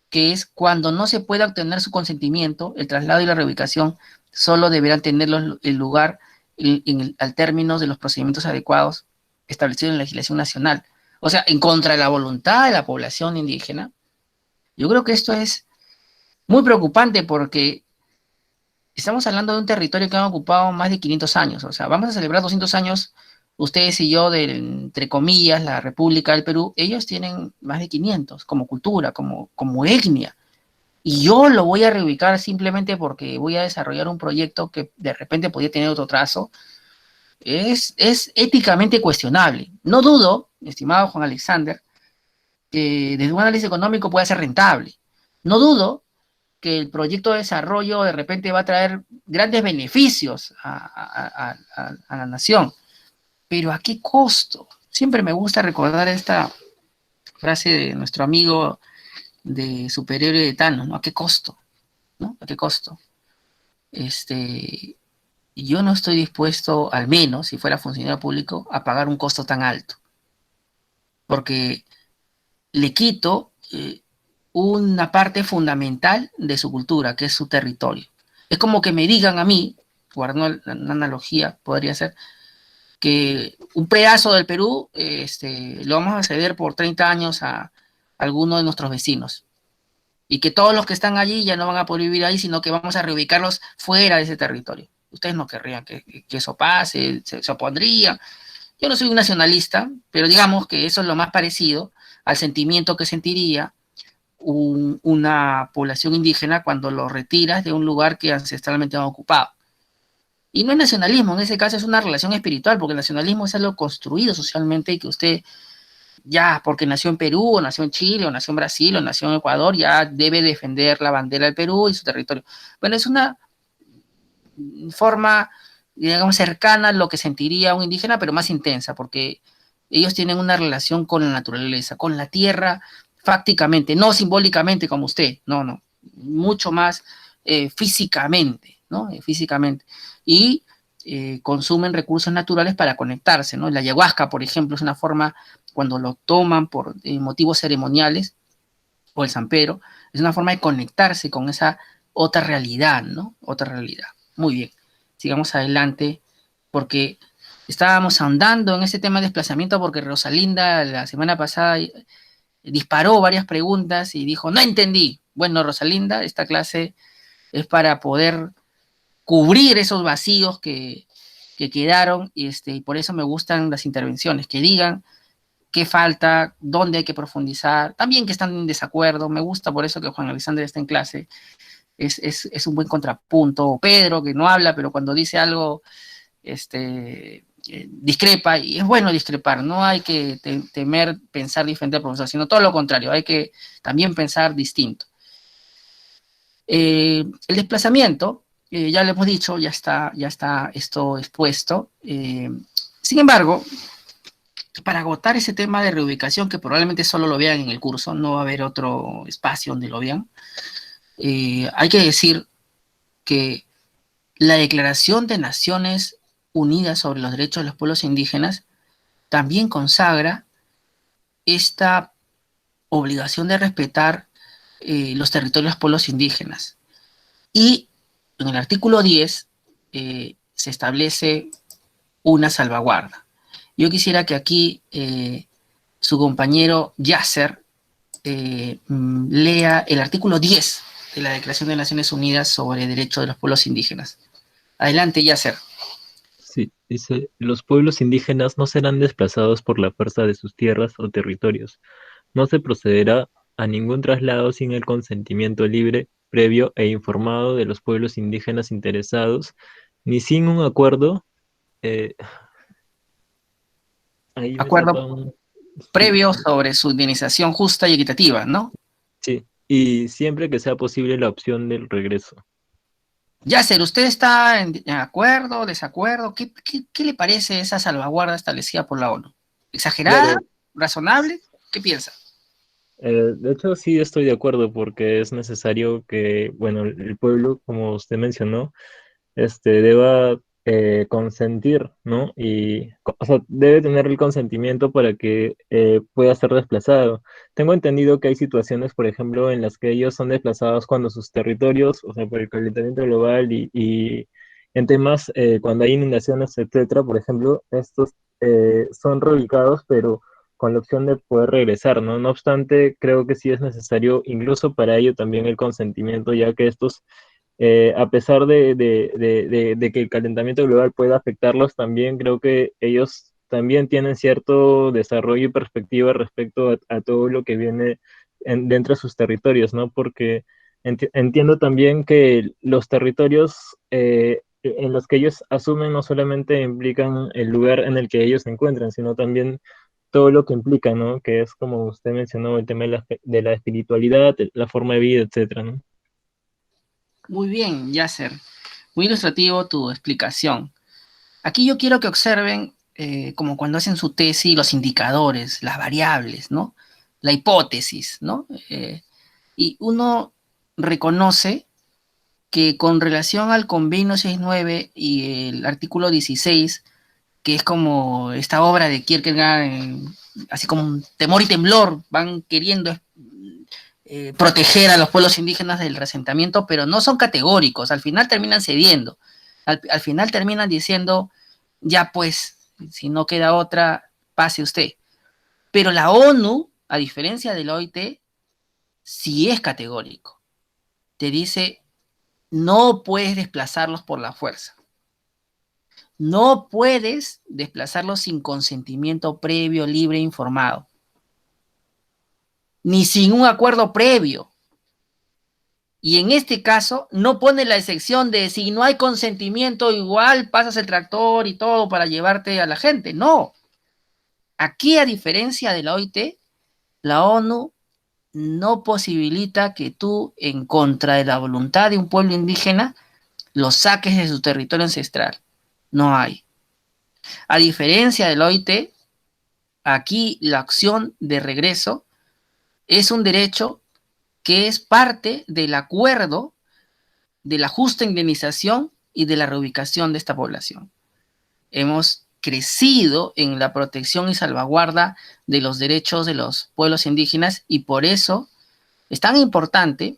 que es cuando no se pueda obtener su consentimiento, el traslado y la reubicación solo deberán tener el lugar al término de los procedimientos adecuados establecidos en la legislación nacional. O sea, en contra de la voluntad de la población indígena. Yo creo que esto es muy preocupante porque estamos hablando de un territorio que han ocupado más de 500 años. O sea, vamos a celebrar 200 años, ustedes y yo, de, entre comillas, la República del Perú. Ellos tienen más de 500 como cultura, como etnia. Y yo lo voy a reubicar simplemente porque voy a desarrollar un proyecto que de repente podría tener otro trazo. Es éticamente cuestionable. No dudo, estimado Juan Alexander, que desde un análisis económico pueda ser rentable. No dudo que el proyecto de desarrollo de repente va a traer grandes beneficios a la nación. Pero ¿a qué costo? Siempre me gusta recordar esta frase de nuestro amigo de superhéroe de Thanos, ¿no? ¿A qué costo? ¿No? ¿A qué costo? Yo no estoy dispuesto, al menos, si fuera funcionario público, a pagar un costo tan alto. Porque le quito una parte fundamental de su cultura, que es su territorio. Es como que me digan a mí, guardando una analogía, podría ser, que un pedazo del Perú lo vamos a ceder por 30 años a alguno de nuestros vecinos. Y que todos los que están allí ya no van a poder vivir ahí, sino que vamos a reubicarlos fuera de ese territorio. Ustedes no querrían que eso pase, se opondrían. Yo no soy un nacionalista, pero digamos que eso es lo más parecido al sentimiento que sentiría una población indígena cuando lo retiras de un lugar que ancestralmente han ocupado. Y no es nacionalismo, en ese caso es una relación espiritual, porque el nacionalismo es algo construido socialmente y que usted ya, porque nació en Perú, o nació en Chile, o nació en Brasil, o nació en Ecuador, ya debe defender la bandera del Perú y su territorio. Bueno, es una forma, digamos, cercana a lo que sentiría un indígena, pero más intensa, porque ellos tienen una relación con la naturaleza, con la tierra, fácticamente, no simbólicamente como usted, no, mucho más físicamente, ¿no? Físicamente. Y consumen recursos naturales para conectarse, ¿no? La ayahuasca, por ejemplo, es una forma, cuando lo toman por motivos ceremoniales, o el San Pedro, es una forma de conectarse con esa otra realidad, ¿no? Otra realidad. Muy bien, sigamos adelante, porque estábamos ahondando en este tema de desplazamiento, porque Rosalinda la semana pasada disparó varias preguntas y dijo, no entendí. Bueno, Rosalinda, esta clase es para poder cubrir esos vacíos que quedaron, y por eso me gustan las intervenciones, que digan qué falta, dónde hay que profundizar, también que están en desacuerdo. Me gusta por eso que Juan Alexander está en clase, es un buen contrapunto. O Pedro, que no habla, pero cuando dice algo, discrepa, y es bueno discrepar, no hay que temer pensar diferente al profesor, sino todo lo contrario, hay que también pensar distinto. El desplazamiento, ya lo hemos dicho, ya está esto expuesto. Sin embargo, para agotar ese tema de reubicación, que probablemente solo lo vean en el curso, no va a haber otro espacio donde lo vean, hay que decir que la Declaración de Naciones Unidas sobre los Derechos de los Pueblos Indígenas también consagra esta obligación de respetar los territorios de los pueblos indígenas. Y en el artículo 10 se establece una salvaguarda. Yo quisiera que aquí su compañero Yasser lea el artículo 10 de la Declaración de Naciones Unidas sobre Derechos de los Pueblos Indígenas. Adelante, Yasser. Sí, dice, los pueblos indígenas no serán desplazados por la fuerza de sus tierras o territorios. No se procederá a ningún traslado sin el consentimiento libre, previo e informado de los pueblos indígenas interesados, ni sin un acuerdo. Acuerdo previo sobre su indemnización justa y equitativa, ¿no? Sí, y siempre que sea posible la opción del regreso. Yasser, ¿usted está en acuerdo, desacuerdo? ¿Qué le parece esa salvaguarda establecida por la ONU? ¿Exagerada? Claro. ¿Razonable? ¿Qué piensa? De hecho, sí estoy de acuerdo porque es necesario que, bueno, el pueblo, como usted mencionó, deba consentir, ¿no? O sea, debe tener el consentimiento para que pueda ser desplazado. Tengo entendido que hay situaciones, por ejemplo, en las que ellos son desplazados cuando sus territorios, o sea, por el calentamiento global y en temas cuando hay inundaciones, etcétera, por ejemplo, estos son reubicados, pero con la opción de poder regresar, ¿no? No obstante, creo que sí es necesario, incluso para ello también el consentimiento, ya que estos a pesar de que el calentamiento global pueda afectarlos, también creo que ellos también tienen cierto desarrollo y perspectiva respecto a todo lo que viene dentro de sus territorios, ¿no? Porque entiendo también que los territorios en los que ellos asumen no solamente implican el lugar en el que ellos se encuentran, sino también todo lo que implica, ¿no? Que es como usted mencionó, el tema de la espiritualidad, la forma de vida, etcétera, ¿no? Muy bien, Yasser. Muy ilustrativo tu explicación. Aquí yo quiero que observen, como cuando hacen su tesis, los indicadores, las variables, ¿no? La hipótesis, ¿no? Y uno reconoce que con relación al convenio 69 y el artículo 16, que es como esta obra de Kierkegaard, así como un temor y temblor, van queriendo proteger a los pueblos indígenas del resentamiento, pero no son categóricos, al final terminan cediendo, al final terminan diciendo, ya pues, si no queda otra, pase usted. Pero la ONU, a diferencia de la OIT, sí es categórico. Te dice, no puedes desplazarlos por la fuerza. No puedes desplazarlos sin consentimiento previo, libre e informado. Ni sin un acuerdo previo. Y en este caso no pone la excepción de si no hay consentimiento, igual pasas el tractor y todo para llevarte a la gente. No. Aquí, a diferencia de la OIT, la ONU no posibilita que tú, en contra de la voluntad de un pueblo indígena, lo saques de su territorio ancestral. No hay. A diferencia de la OIT, aquí la acción de regreso es un derecho que es parte del acuerdo de la justa indemnización y de la reubicación de esta población. Hemos crecido en la protección y salvaguarda de los derechos de los pueblos indígenas y por eso es tan importante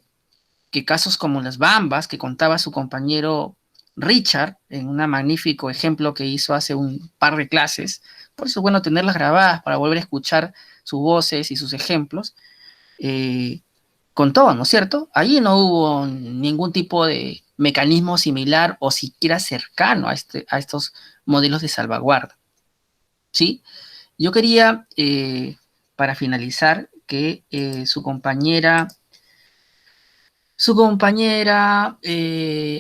que casos como las Bambas, que contaba su compañero Richard, en un magnífico ejemplo que hizo hace un par de clases, por eso es bueno tenerlas grabadas para volver a escuchar sus voces y sus ejemplos, contó, ¿no es cierto? Allí no hubo ningún tipo de mecanismo similar o siquiera cercano a estos modelos de salvaguarda, ¿sí? Yo quería, para finalizar, que su compañera,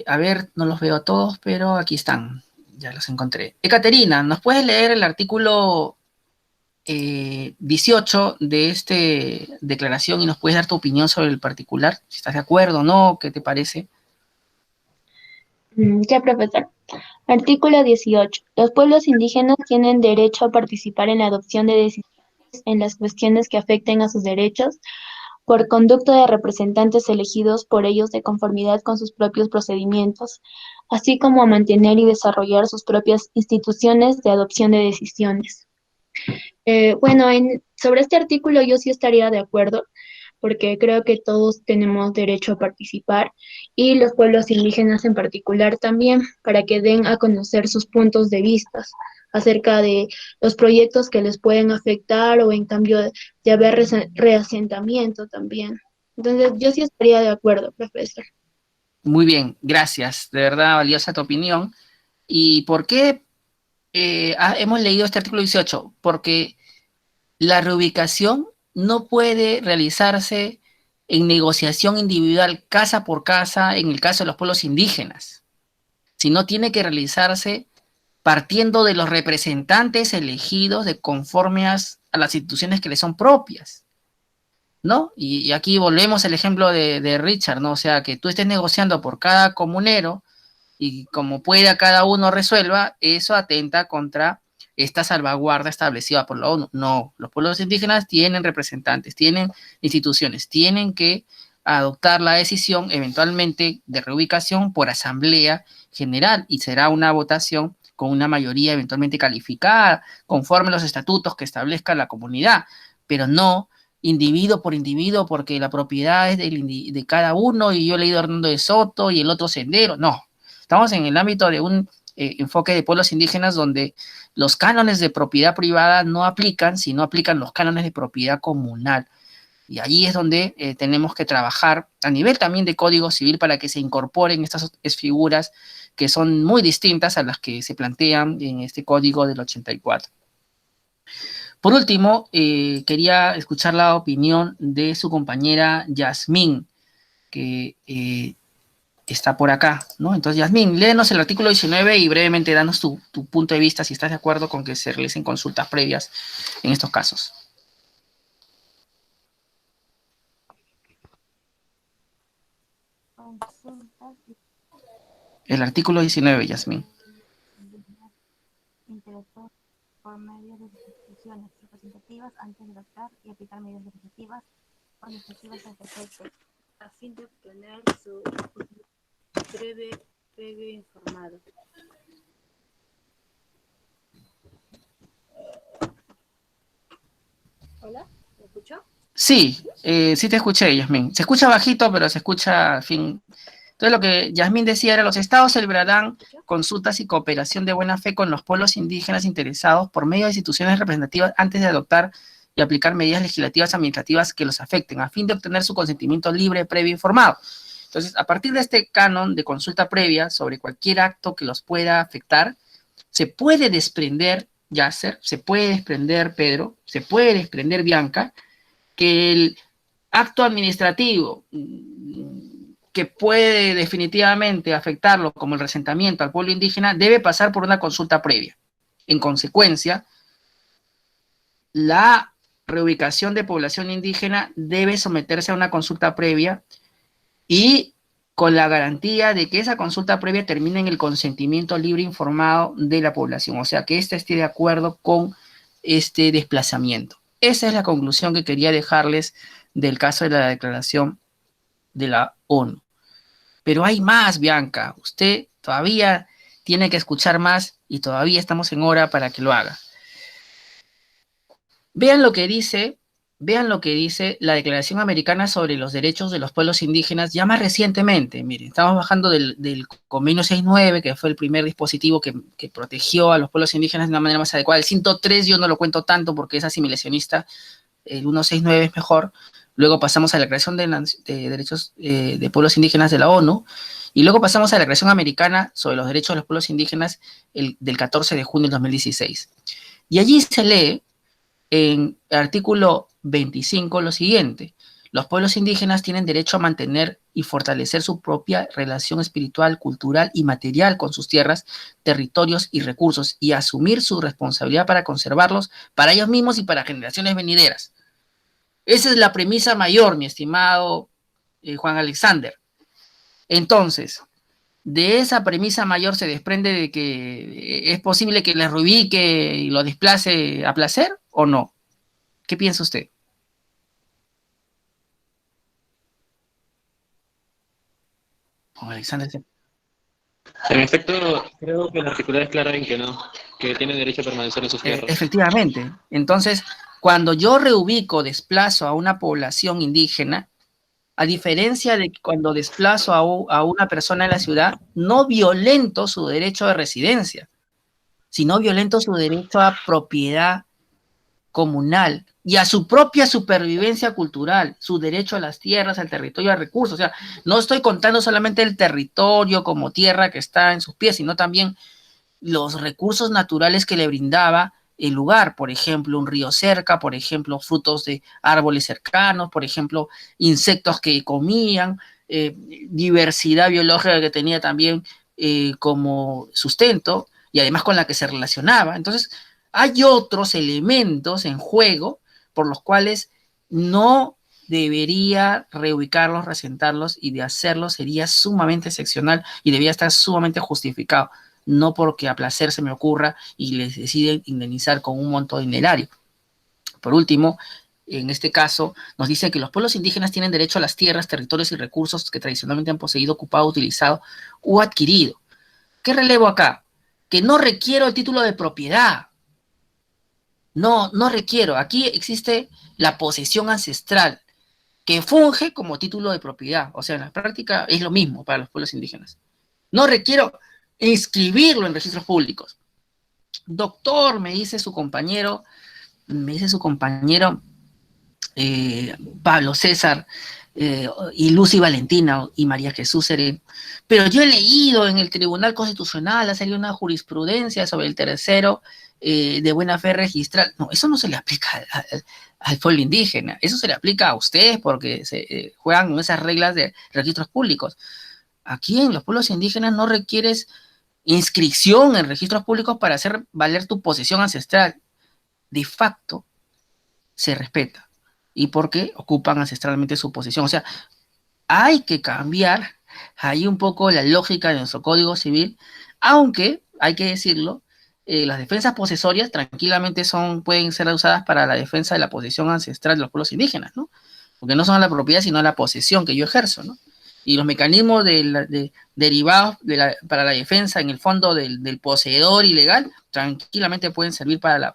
a ver, no los veo a todos, pero aquí están, ya los encontré. Ekaterina, ¿nos puedes leer el artículo 18 de esta declaración y nos puedes dar tu opinión sobre el particular? Si estás de acuerdo o no, ¿qué te parece? Ya, profesor. Artículo 18. Los pueblos indígenas tienen derecho a participar en la adopción de decisiones en las cuestiones que afecten a sus derechos por conducto de representantes elegidos por ellos de conformidad con sus propios procedimientos, así como a mantener y desarrollar sus propias instituciones de adopción de decisiones. Bueno, sobre este artículo yo sí estaría de acuerdo, porque creo que todos tenemos derecho a participar y los pueblos indígenas en particular también, para que den a conocer sus puntos de vista acerca de los proyectos que les pueden afectar o en cambio de haber reasentamiento también. Entonces, yo sí estaría de acuerdo, profesor. Muy bien, gracias. De verdad, valiosa tu opinión. ¿Y por qué hemos leído este artículo 18? Porque la reubicación no puede realizarse en negociación individual casa por casa en el caso de los pueblos indígenas, sino tiene que realizarse partiendo de los representantes elegidos de conforme a las instituciones que le son propias, ¿no? Y aquí volvemos al ejemplo de Richard, ¿no? O sea, que tú estés negociando por cada comunero y como pueda cada uno resuelva, eso atenta contra esta salvaguarda establecida por la ONU. No, los pueblos indígenas tienen representantes, tienen instituciones, tienen que adoptar la decisión eventualmente de reubicación por asamblea general y será una votación con una mayoría eventualmente calificada, conforme a los estatutos que establezca la comunidad, pero no individuo por individuo, porque la propiedad es de cada uno y yo he leído a Hernando de Soto y el otro Sendero. No, estamos en el ámbito de un enfoque de pueblos indígenas donde los cánones de propiedad privada no aplican, sino aplican los cánones de propiedad comunal. Y ahí es donde tenemos que trabajar a nivel también de código civil para que se incorporen estas figuras que son muy distintas a las que se plantean en este código del 84. Por último, quería escuchar la opinión de su compañera Yasmín, que está por acá, ¿no? Entonces, Yasmín, léenos el artículo 19 y brevemente danos tu punto de vista, si estás de acuerdo con que se realicen consultas previas en estos casos. El artículo 19, Yasmín. Interactuar por medio de instituciones representativas antes de adoptar y aplicar medidas legislativas o administrativas al efecto, a fin de obtener su previo informado. ¿Hola? ¿Me escuchó? Sí, sí te escuché, Yasmín. Se escucha bajito, pero se escucha, al fin. Entonces, lo que Yasmín decía era: los estados celebrarán consultas y cooperación de buena fe con los pueblos indígenas interesados por medio de instituciones representativas antes de adoptar y aplicar medidas legislativas administrativas que los afecten, a fin de obtener su consentimiento libre, previo e informado. Entonces, a partir de este canon de consulta previa sobre cualquier acto que los pueda afectar, se puede desprender, Yasser, se puede desprender, Pedro, se puede desprender, Bianca, que el acto administrativo que puede definitivamente afectarlo, como el resentamiento al pueblo indígena, debe pasar por una consulta previa. En consecuencia, la reubicación de población indígena debe someterse a una consulta previa y con la garantía de que esa consulta previa termine en el consentimiento libre informado de la población, o sea, que ésta esté de acuerdo con este desplazamiento. Esa es la conclusión que quería dejarles del caso de la declaración de la ONU. Pero hay más, Bianca. Usted todavía tiene que escuchar más y todavía estamos en hora para que lo haga. Vean lo que dice la Declaración Americana sobre los Derechos de los Pueblos Indígenas ya más recientemente. Miren, estamos bajando del Convenio 6.9, que fue el primer dispositivo que protegió a los pueblos indígenas de una manera más adecuada. El 103 yo no lo cuento tanto porque es asimilacionista, el 169 es mejor. Luego pasamos a la Declaración de Derechos de Pueblos Indígenas de la ONU, y luego pasamos a la Declaración Americana sobre los Derechos de los Pueblos Indígenas del 14 de junio del 2016. Y allí se lee en el artículo 25 lo siguiente: los pueblos indígenas tienen derecho a mantener y fortalecer su propia relación espiritual, cultural y material con sus tierras, territorios y recursos, y asumir su responsabilidad para conservarlos para ellos mismos y para generaciones venideras. Esa es la premisa mayor, mi estimado Juan Alexander. Entonces, de esa premisa mayor se desprende de que es posible que les reubique y lo desplace a placer, ¿o no? ¿Qué piensa usted? Juan Alexander. En efecto, creo que la articular es clara en que no, que tiene derecho a permanecer en sus tierras. Efectivamente. Entonces, cuando yo reubico, desplazo a una población indígena, a diferencia de cuando desplazo a una persona en la ciudad, no violento su derecho de residencia, sino violento su derecho a propiedad comunal y a su propia supervivencia cultural, su derecho a las tierras, al territorio, a recursos. O sea, no estoy contando solamente el territorio como tierra que está en sus pies, sino también los recursos naturales que le brindaba el lugar, por ejemplo, un río cerca, por ejemplo, frutos de árboles cercanos, por ejemplo, insectos que comían, diversidad biológica que tenía también como sustento y además con la que se relacionaba. Entonces, hay otros elementos en juego por los cuales no debería reubicarlos, reasentarlos, y de hacerlo sería sumamente excepcional y debía estar sumamente justificado. No porque a placer se me ocurra y les deciden indemnizar con un monto dinerario. Por último, en este caso, nos dice que los pueblos indígenas tienen derecho a las tierras, territorios y recursos que tradicionalmente han poseído, ocupado, utilizado o adquirido. ¿Qué relevo acá? Que no requiero el título de propiedad. No requiero. Aquí existe la posesión ancestral, que funge como título de propiedad. O sea, en la práctica es lo mismo para los pueblos indígenas. No requiero inscribirlo en registros públicos. Doctor, me dice su compañero, Pablo César, y Lucy Valentina y María Jesús Serén. Pero yo he leído en el Tribunal Constitucional, ha salido una jurisprudencia sobre el tercero de buena fe registral. No, eso no se le aplica al pueblo indígena, eso se le aplica a ustedes porque se juegan con esas reglas de registros públicos. Aquí en los pueblos indígenas no requieres inscripción en registros públicos para hacer valer tu posesión ancestral. De facto, se respeta. Y porque ocupan ancestralmente su posesión. O sea, hay que cambiar ahí un poco la lógica de nuestro Código Civil, aunque, hay que decirlo, las defensas posesorias tranquilamente pueden ser usadas para la defensa de la posesión ancestral de los pueblos indígenas, ¿no? Porque no son la propiedad, sino la posesión que yo ejerzo, ¿no? Y los mecanismos derivados para la defensa, en el fondo, del poseedor ilegal, tranquilamente pueden servir para la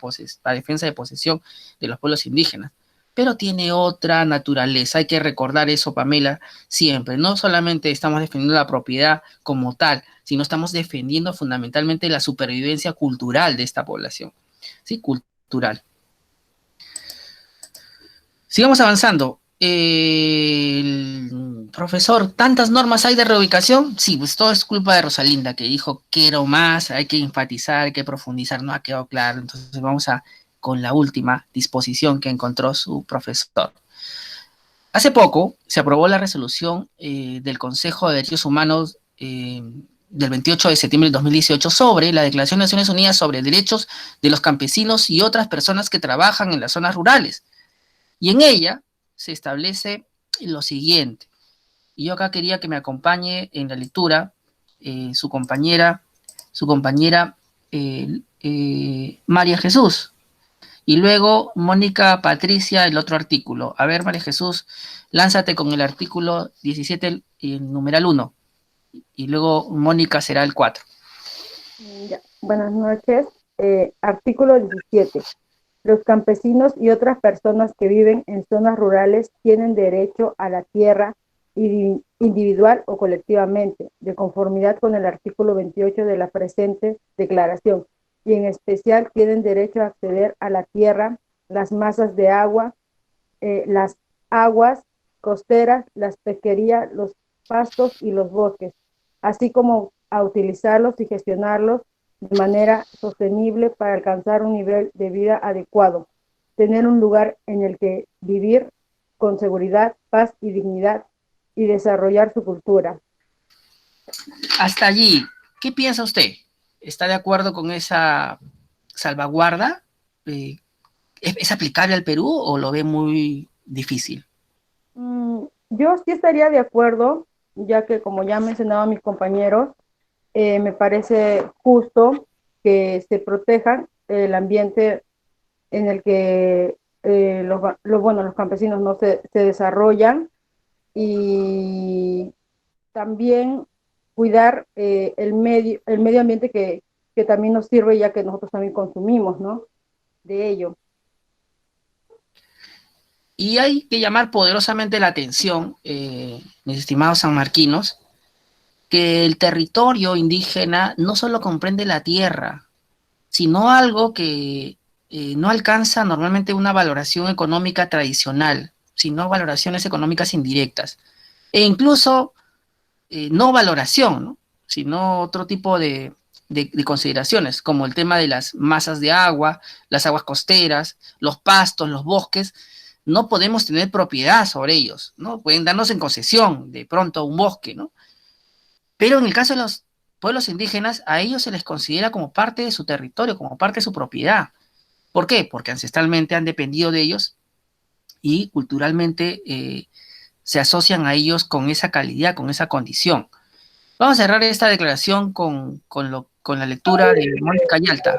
defensa de posesión de los pueblos indígenas. Pero tiene otra naturaleza, hay que recordar eso, Pamela, siempre. No solamente estamos defendiendo la propiedad como tal, sino estamos defendiendo fundamentalmente la supervivencia cultural de esta población, ¿sí? Cultural. Sigamos avanzando. Profesor, ¿tantas normas hay de reubicación? Sí, pues todo es culpa de Rosalinda, que dijo quiero más, hay que enfatizar, hay que profundizar, no ha quedado claro. Entonces vamos con la última disposición que encontró su profesor. Hace poco se aprobó la resolución del Consejo de Derechos Humanos del 28 de septiembre del 2018 sobre la Declaración de Naciones Unidas sobre Derechos de los Campesinos y otras personas que trabajan en las zonas rurales. Y en ella se establece lo siguiente. Y yo acá quería que me acompañe en la lectura su compañera María Jesús. Y luego Mónica Patricia, el otro artículo. A ver, María Jesús, lánzate con el artículo 17, el numeral 1. Y luego Mónica será el 4. Ya. Buenas noches. Artículo 17. Los campesinos y otras personas que viven en zonas rurales tienen derecho a la tierra individual o colectivamente, de conformidad con el artículo 28 de la presente declaración, y en especial tienen derecho a acceder a la tierra, las masas de agua, las aguas costeras, las pesquerías, los pastos y los bosques, así como a utilizarlos y gestionarlos de manera sostenible para alcanzar un nivel de vida adecuado, tener un lugar en el que vivir con seguridad, paz y dignidad y desarrollar su cultura. Hasta allí, ¿qué piensa usted? ¿Está de acuerdo con esa salvaguarda? ¿Es aplicable al Perú o lo ve muy difícil? Yo sí estaría de acuerdo, ya que como ya mencionaba mis compañeros, me parece justo que se protejan el ambiente en el que los campesinos no se desarrollan, y también cuidar el medio ambiente que también nos sirve, ya que nosotros también consumimos, ¿no? De ello. Y hay que llamar poderosamente la atención, mis estimados sanmarquinos, que el territorio indígena no solo comprende la tierra, sino algo que no alcanza normalmente una valoración económica tradicional, sino valoraciones económicas indirectas. E incluso no valoración, ¿no? Sino otro tipo de consideraciones, como el tema de las masas de agua, las aguas costeras, los pastos, los bosques. No podemos tener propiedad sobre ellos, ¿no? Pueden darnos en concesión de pronto un bosque, ¿no? Pero en el caso de los pueblos indígenas, a ellos se les considera como parte de su territorio, como parte de su propiedad. ¿Por qué? Porque ancestralmente han dependido de ellos y culturalmente se asocian a ellos con esa calidad, con esa condición. Vamos a cerrar esta declaración con la lectura de Mónica Yalta.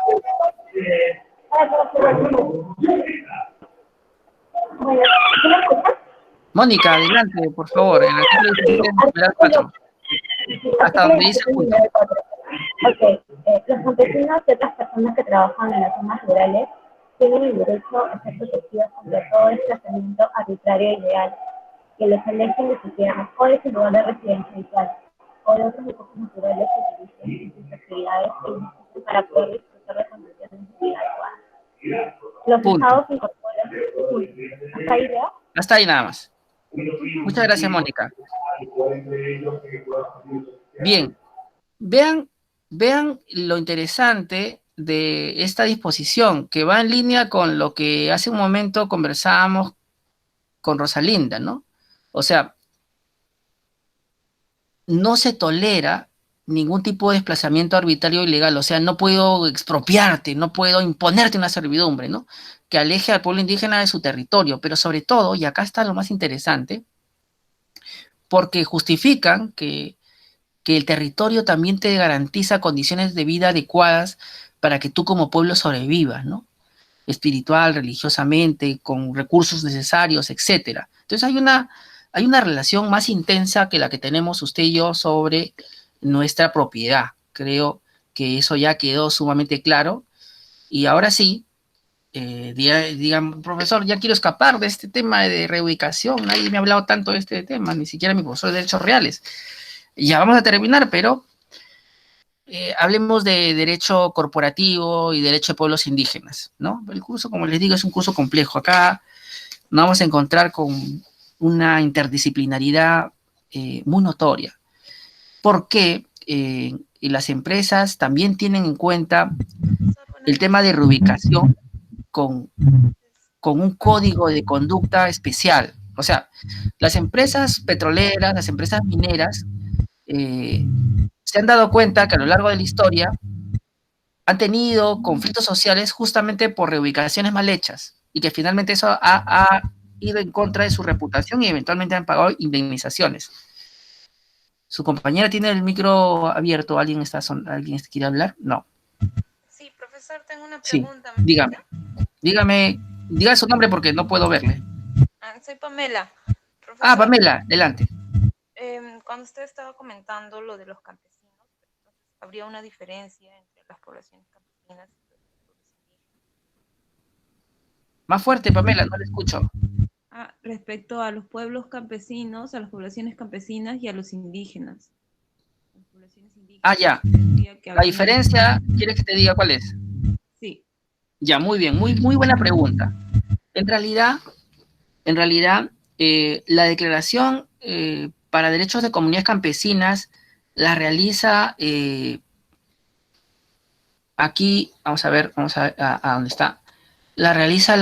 Mónica, adelante, por favor, en el artículo 17, numeral 4. Hasta donde dice punto. Ok, los campesinos y otras personas que trabajan en las zonas rurales tienen el derecho a ser protegidos contra todo desplazamiento arbitrario e ilegal, que les alejen de su tierra o de su lugar de residencia habitual, o de otros recursos naturales que utilicen en sus actividades para poder disfrutar de condiciones de vida adecuadas. Los Punto. estados incorporan... ¿Hasta ahí veo? Hasta ahí nada más. Muchas gracias, Mónica. Bien, vean lo interesante de esta disposición, que va en línea con lo que hace un momento conversábamos con Rosalinda, ¿no? O sea, no se tolera ningún tipo de desplazamiento arbitrario o ilegal, o sea, no puedo expropiarte, no puedo imponerte una servidumbre, ¿no? Que aleje al pueblo indígena de su territorio, pero sobre todo, y acá está lo más interesante, porque justifican que el territorio también te garantiza condiciones de vida adecuadas para que tú como pueblo sobrevivas, ¿no? Espiritual, religiosamente, con recursos necesarios, etcétera. Entonces hay una relación más intensa que la que tenemos usted y yo sobre nuestra propiedad. Creo que eso ya quedó sumamente claro. Y ahora sí, digan, profesor, ya quiero escapar de este tema de reubicación. Nadie me ha hablado tanto de este tema, ni siquiera mi profesor de Derechos Reales. Ya vamos a terminar, pero hablemos de derecho corporativo y derecho de pueblos indígenas, ¿no? El curso, como les digo, es un curso complejo. Acá nos vamos a encontrar con una interdisciplinaridad muy notoria, porque las empresas también tienen en cuenta el tema de reubicación con un código de conducta especial. O sea, las empresas petroleras, las empresas mineras, se han dado cuenta que a lo largo de la historia han tenido conflictos sociales justamente por reubicaciones mal hechas y que finalmente eso ha ido en contra de su reputación y eventualmente han pagado indemnizaciones. ¿Su compañera tiene el micro abierto? ¿Alguien quiere hablar? No. Sí, profesor, tengo una Sí, pregunta. dígame. Diga su nombre porque no puedo verle. Soy Pamela. Ah, Profesor, Pamela, adelante. cuando usted estaba comentando lo de los campesinos, entonces, ¿habría una diferencia entre las poblaciones campesinas y los pueblos indígenas? Más fuerte, Pamela, no le escucho. Respecto a los pueblos campesinos, a las poblaciones campesinas y a los indígenas. Las poblaciones indígenas Ya. tendría que La haber diferencia, ¿quieres que te diga cuál es? Sí. Ya, muy bien, muy buena pregunta. En realidad, la declaración para derechos de comunidades campesinas la realiza aquí, vamos a ver a dónde está, la realiza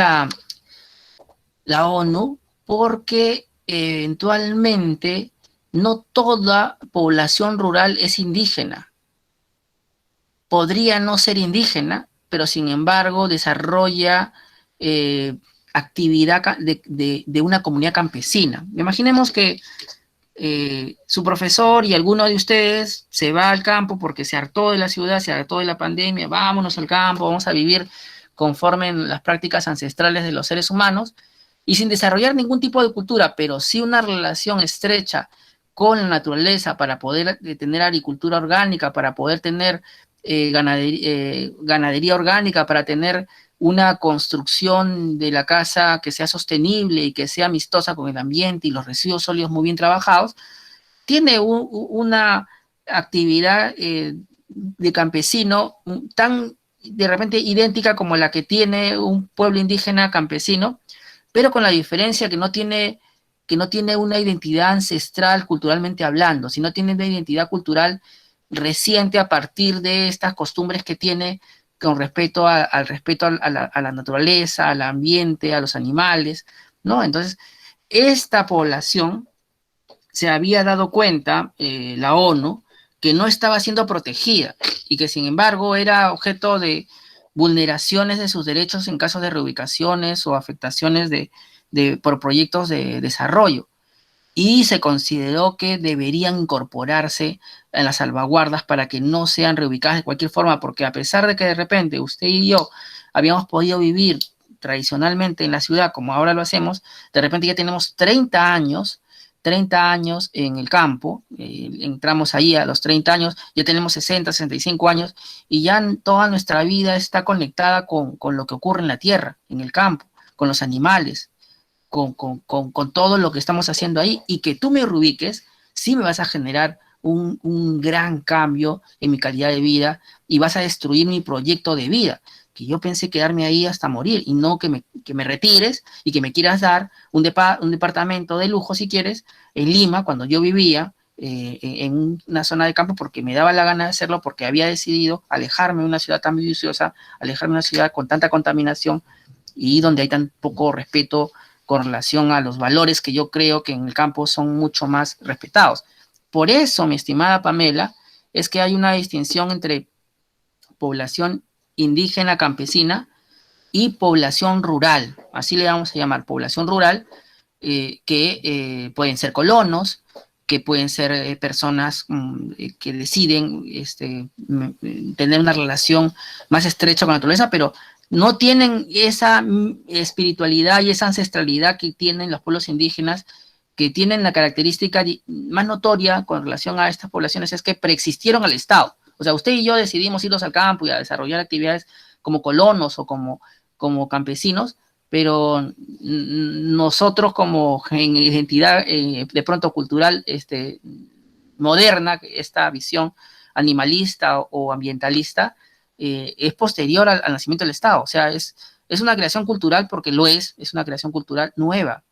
la ONU porque eventualmente no toda población rural es indígena. Podría no ser indígena, pero sin embargo desarrolla actividad de una comunidad campesina. Imaginemos que su profesor y alguno de ustedes se va al campo porque se hartó de la ciudad, se hartó de la pandemia, vámonos al campo, vamos a vivir conforme en las prácticas ancestrales de los seres humanos, y sin desarrollar ningún tipo de cultura, pero sí una relación estrecha con la naturaleza para poder tener agricultura orgánica, para poder tener ganadería orgánica, para tener una construcción de la casa que sea sostenible y que sea amistosa con el ambiente y los residuos sólidos muy bien trabajados, tiene una actividad de campesino tan de repente idéntica como la que tiene un pueblo indígena campesino, pero con la diferencia que no tiene una identidad ancestral culturalmente hablando, sino tiene una identidad cultural reciente a partir de estas costumbres que tiene con respeto al respeto a la naturaleza, al ambiente, a los animales, ¿no? Entonces, esta población se había dado cuenta, la ONU, que no estaba siendo protegida y que sin embargo era objeto de vulneraciones de sus derechos en caso de reubicaciones o afectaciones por proyectos de desarrollo. Y se consideró que deberían incorporarse en las salvaguardas para que no sean reubicadas de cualquier forma, porque a pesar de que de repente usted y yo habíamos podido vivir tradicionalmente en la ciudad como ahora lo hacemos, de repente ya tenemos 30 años 30 años en el campo, entramos ahí a los 30 años, ya tenemos 60, 65 años, y ya toda nuestra vida está conectada con lo que ocurre en la tierra, en el campo, con los animales, con todo lo que estamos haciendo ahí, y que tú me reubiques, sí me vas a generar un gran cambio en mi calidad de vida, y vas a destruir mi proyecto de vida, que yo pensé quedarme ahí hasta morir, y no que me retires y que me quieras dar un departamento de lujo, si quieres, en Lima, cuando yo vivía en una zona de campo, porque me daba la gana de hacerlo, porque había decidido alejarme de una ciudad tan bulliciosa, alejarme de una ciudad con tanta contaminación, y donde hay tan poco respeto con relación a los valores que yo creo que en el campo son mucho más respetados. Por eso, mi estimada Pamela, es que hay una distinción entre población indígena campesina y población rural, así le vamos a llamar, población rural, que pueden ser colonos, que pueden ser personas que deciden tener una relación más estrecha con la naturaleza, pero no tienen esa espiritualidad y esa ancestralidad que tienen los pueblos indígenas, que tienen la característica más notoria con relación a estas poblaciones, es que preexistieron al Estado. O sea, usted y yo decidimos irnos al campo y a desarrollar actividades como colonos o como campesinos, pero nosotros como en identidad de pronto cultural moderna, esta visión animalista o ambientalista, es posterior al nacimiento del Estado. O sea, es una creación cultural porque es una creación cultural nueva,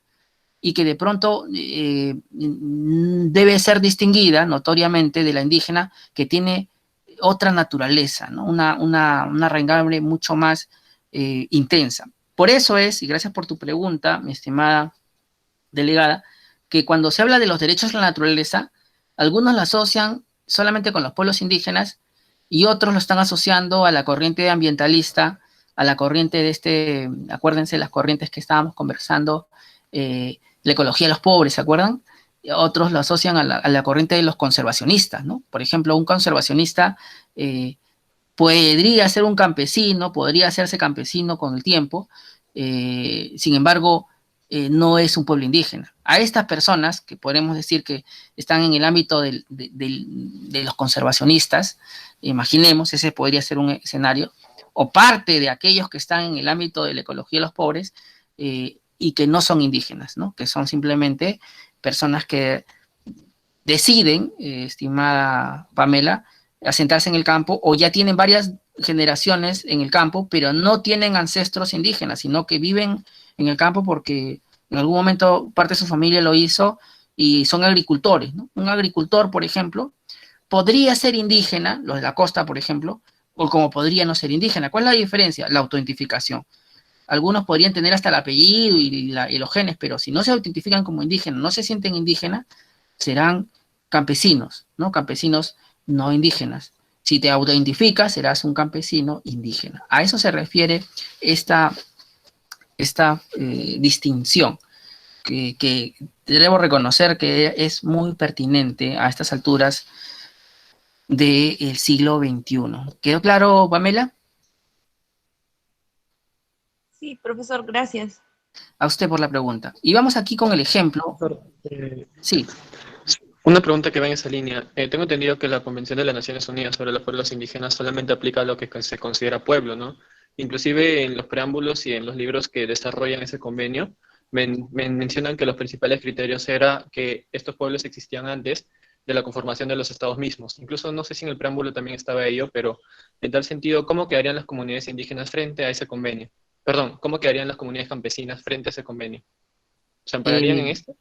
y que de pronto debe ser distinguida notoriamente de la indígena, que tiene otra naturaleza, ¿no? Una raigambre mucho más intensa. Por eso es, y gracias por tu pregunta, mi estimada delegada, que cuando se habla de los derechos de la naturaleza, algunos la asocian solamente con los pueblos indígenas y otros lo están asociando a la corriente ambientalista, a la corriente de acuérdense las corrientes que estábamos conversando, la ecología de los pobres, ¿se acuerdan? Otros lo asocian a la corriente de los conservacionistas, ¿no? Por ejemplo, un conservacionista podría ser un campesino, podría hacerse campesino con el tiempo, sin embargo, no es un pueblo indígena. A estas personas, que podemos decir que están en el ámbito de los conservacionistas, imaginemos, ese podría ser un escenario, o parte de aquellos que están en el ámbito de la ecología de los pobres, y que no son indígenas, ¿no? Que son simplemente personas que deciden, estimada Pamela, asentarse en el campo, o ya tienen varias generaciones en el campo, pero no tienen ancestros indígenas, sino que viven en el campo porque en algún momento parte de su familia lo hizo y son agricultores, ¿no? Un agricultor, por ejemplo, podría ser indígena, los de la costa, por ejemplo, o como podría no ser indígena. ¿Cuál es la diferencia? La autoidentificación. Algunos podrían tener hasta el apellido y los genes, pero si no se identifican como indígenas, no se sienten indígenas, serán campesinos, ¿no? Campesinos no indígenas. Si te autoidentificas, serás un campesino indígena. A eso se refiere esta distinción, que debo reconocer que es muy pertinente a estas alturas del siglo XXI. ¿Quedó claro, Pamela? Sí, profesor, gracias. A usted por la pregunta. Y vamos aquí con el ejemplo. Sí. Una pregunta que va en esa línea. Tengo entendido que la Convención de las Naciones Unidas sobre los Pueblos Indígenas solamente aplica a lo que se considera pueblo, ¿no? Inclusive en los preámbulos y en los libros que desarrollan ese convenio, mencionan que los principales criterios era que estos pueblos existían antes de la conformación de los estados mismos. Incluso no sé si en el preámbulo también estaba ello, pero en tal sentido, ¿cómo quedarían las comunidades indígenas frente a ese convenio? Perdón, ¿cómo quedarían las comunidades campesinas frente a ese convenio? ¿Se ampararían en esto?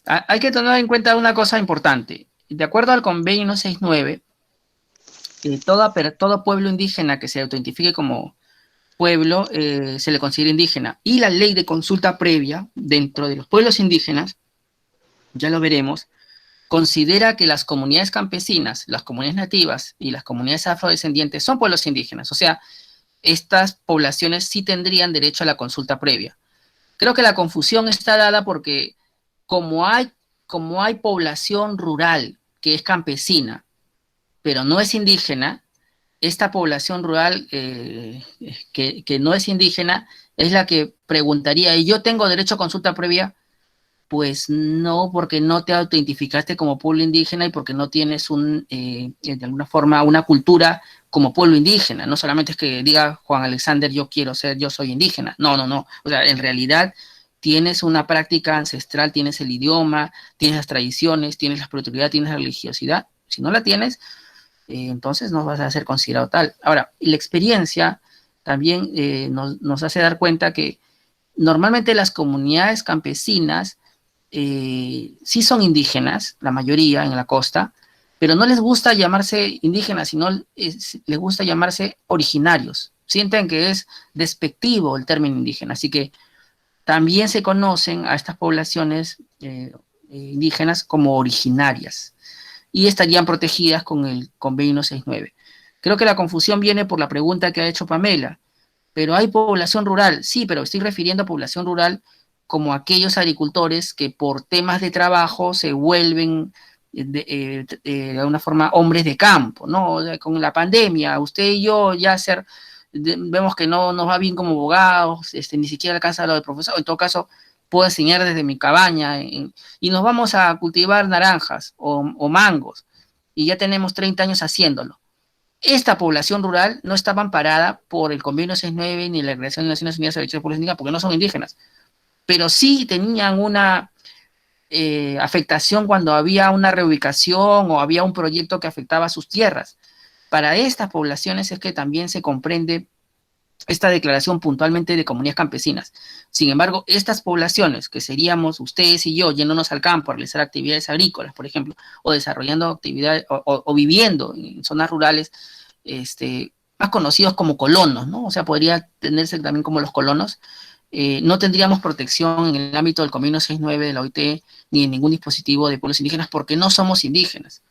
Hay que tener en cuenta una cosa importante. De acuerdo al convenio 69, todo pueblo indígena que se autoidentifique como pueblo se le considera indígena. Y la ley de consulta previa dentro de los pueblos indígenas, ya lo veremos, considera que las comunidades campesinas, las comunidades nativas y las comunidades afrodescendientes son pueblos indígenas. O sea, estas poblaciones sí tendrían derecho a la consulta previa. Creo que la confusión está dada porque como hay población rural que es campesina, pero no es indígena, esta población rural que no es indígena es la que preguntaría, ¿y yo tengo derecho a consulta previa? Pues no, porque no te autoidentificaste como pueblo indígena y porque no tienes de alguna forma, una cultura como pueblo indígena. No solamente es que diga Juan Alexander, yo soy indígena. No, no, no. O sea, en realidad tienes una práctica ancestral, tienes el idioma, tienes las tradiciones, tienes la espiritualidad, tienes la religiosidad. Si no la tienes, entonces no vas a ser considerado tal. Ahora, la experiencia también nos hace dar cuenta que normalmente las comunidades campesinas sí son indígenas, la mayoría en la costa, pero no les gusta llamarse indígenas, sino les gusta llamarse originarios. Sienten que es despectivo el término indígena, así que también se conocen a estas poblaciones indígenas como originarias y estarían protegidas con el convenio 69. Creo que la confusión viene por la pregunta que ha hecho Pamela, pero hay población rural, sí, pero estoy refiriendo a población rural como aquellos agricultores que por temas de trabajo se vuelven de alguna forma hombres de campo, ¿no? O sea, con la pandemia, usted y yo ya vemos que no nos va bien como abogados, ni siquiera alcanza lo de profesor, en todo caso puedo enseñar desde mi cabaña y nos vamos a cultivar naranjas o mangos y ya tenemos 30 años haciéndolo. Esta población rural no estaba amparada por el convenio 69 ni la Declaración de Naciones Unidas sobre Derechos de los Pueblos Indígenas porque no son indígenas, pero sí tenían una afectación cuando había una reubicación o había un proyecto que afectaba a sus tierras. Para estas poblaciones es que también se comprende esta declaración puntualmente de comunidades campesinas. Sin embargo, estas poblaciones, que seríamos ustedes y yo, yéndonos al campo a realizar actividades agrícolas, por ejemplo, o desarrollando actividades, o viviendo en zonas rurales, más conocidos como colonos, ¿no? O sea, podría tenerse también como los colonos, no tendríamos protección en el ámbito del convenio 69 de la OIT, ni en ningún dispositivo de pueblos indígenas, porque no somos indígenas.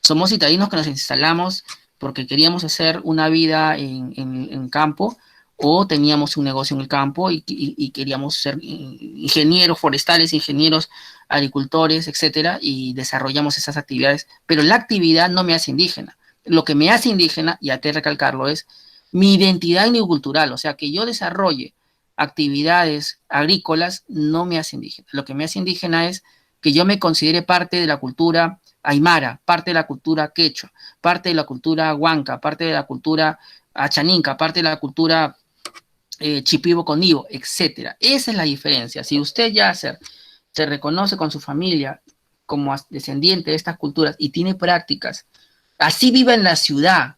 Somos citadinos que nos instalamos porque queríamos hacer una vida en campo, o teníamos un negocio en el campo y queríamos ser ingenieros forestales, ingenieros agricultores, etcétera, y desarrollamos esas actividades, pero la actividad no me hace indígena. Lo que me hace indígena, y hay que recalcarlo, es mi identidad etnocultural, o sea, que yo desarrolle actividades agrícolas no me hace indígena. Lo que me hace indígena es que yo me considere parte de la cultura aymara, parte de la cultura quechua, parte de la cultura huanca, parte de la cultura achaninca, parte de la cultura chipibo conibo, etcétera. Esa es la diferencia. Si usted ya se reconoce con su familia como descendiente de estas culturas y tiene prácticas, así viva en la ciudad,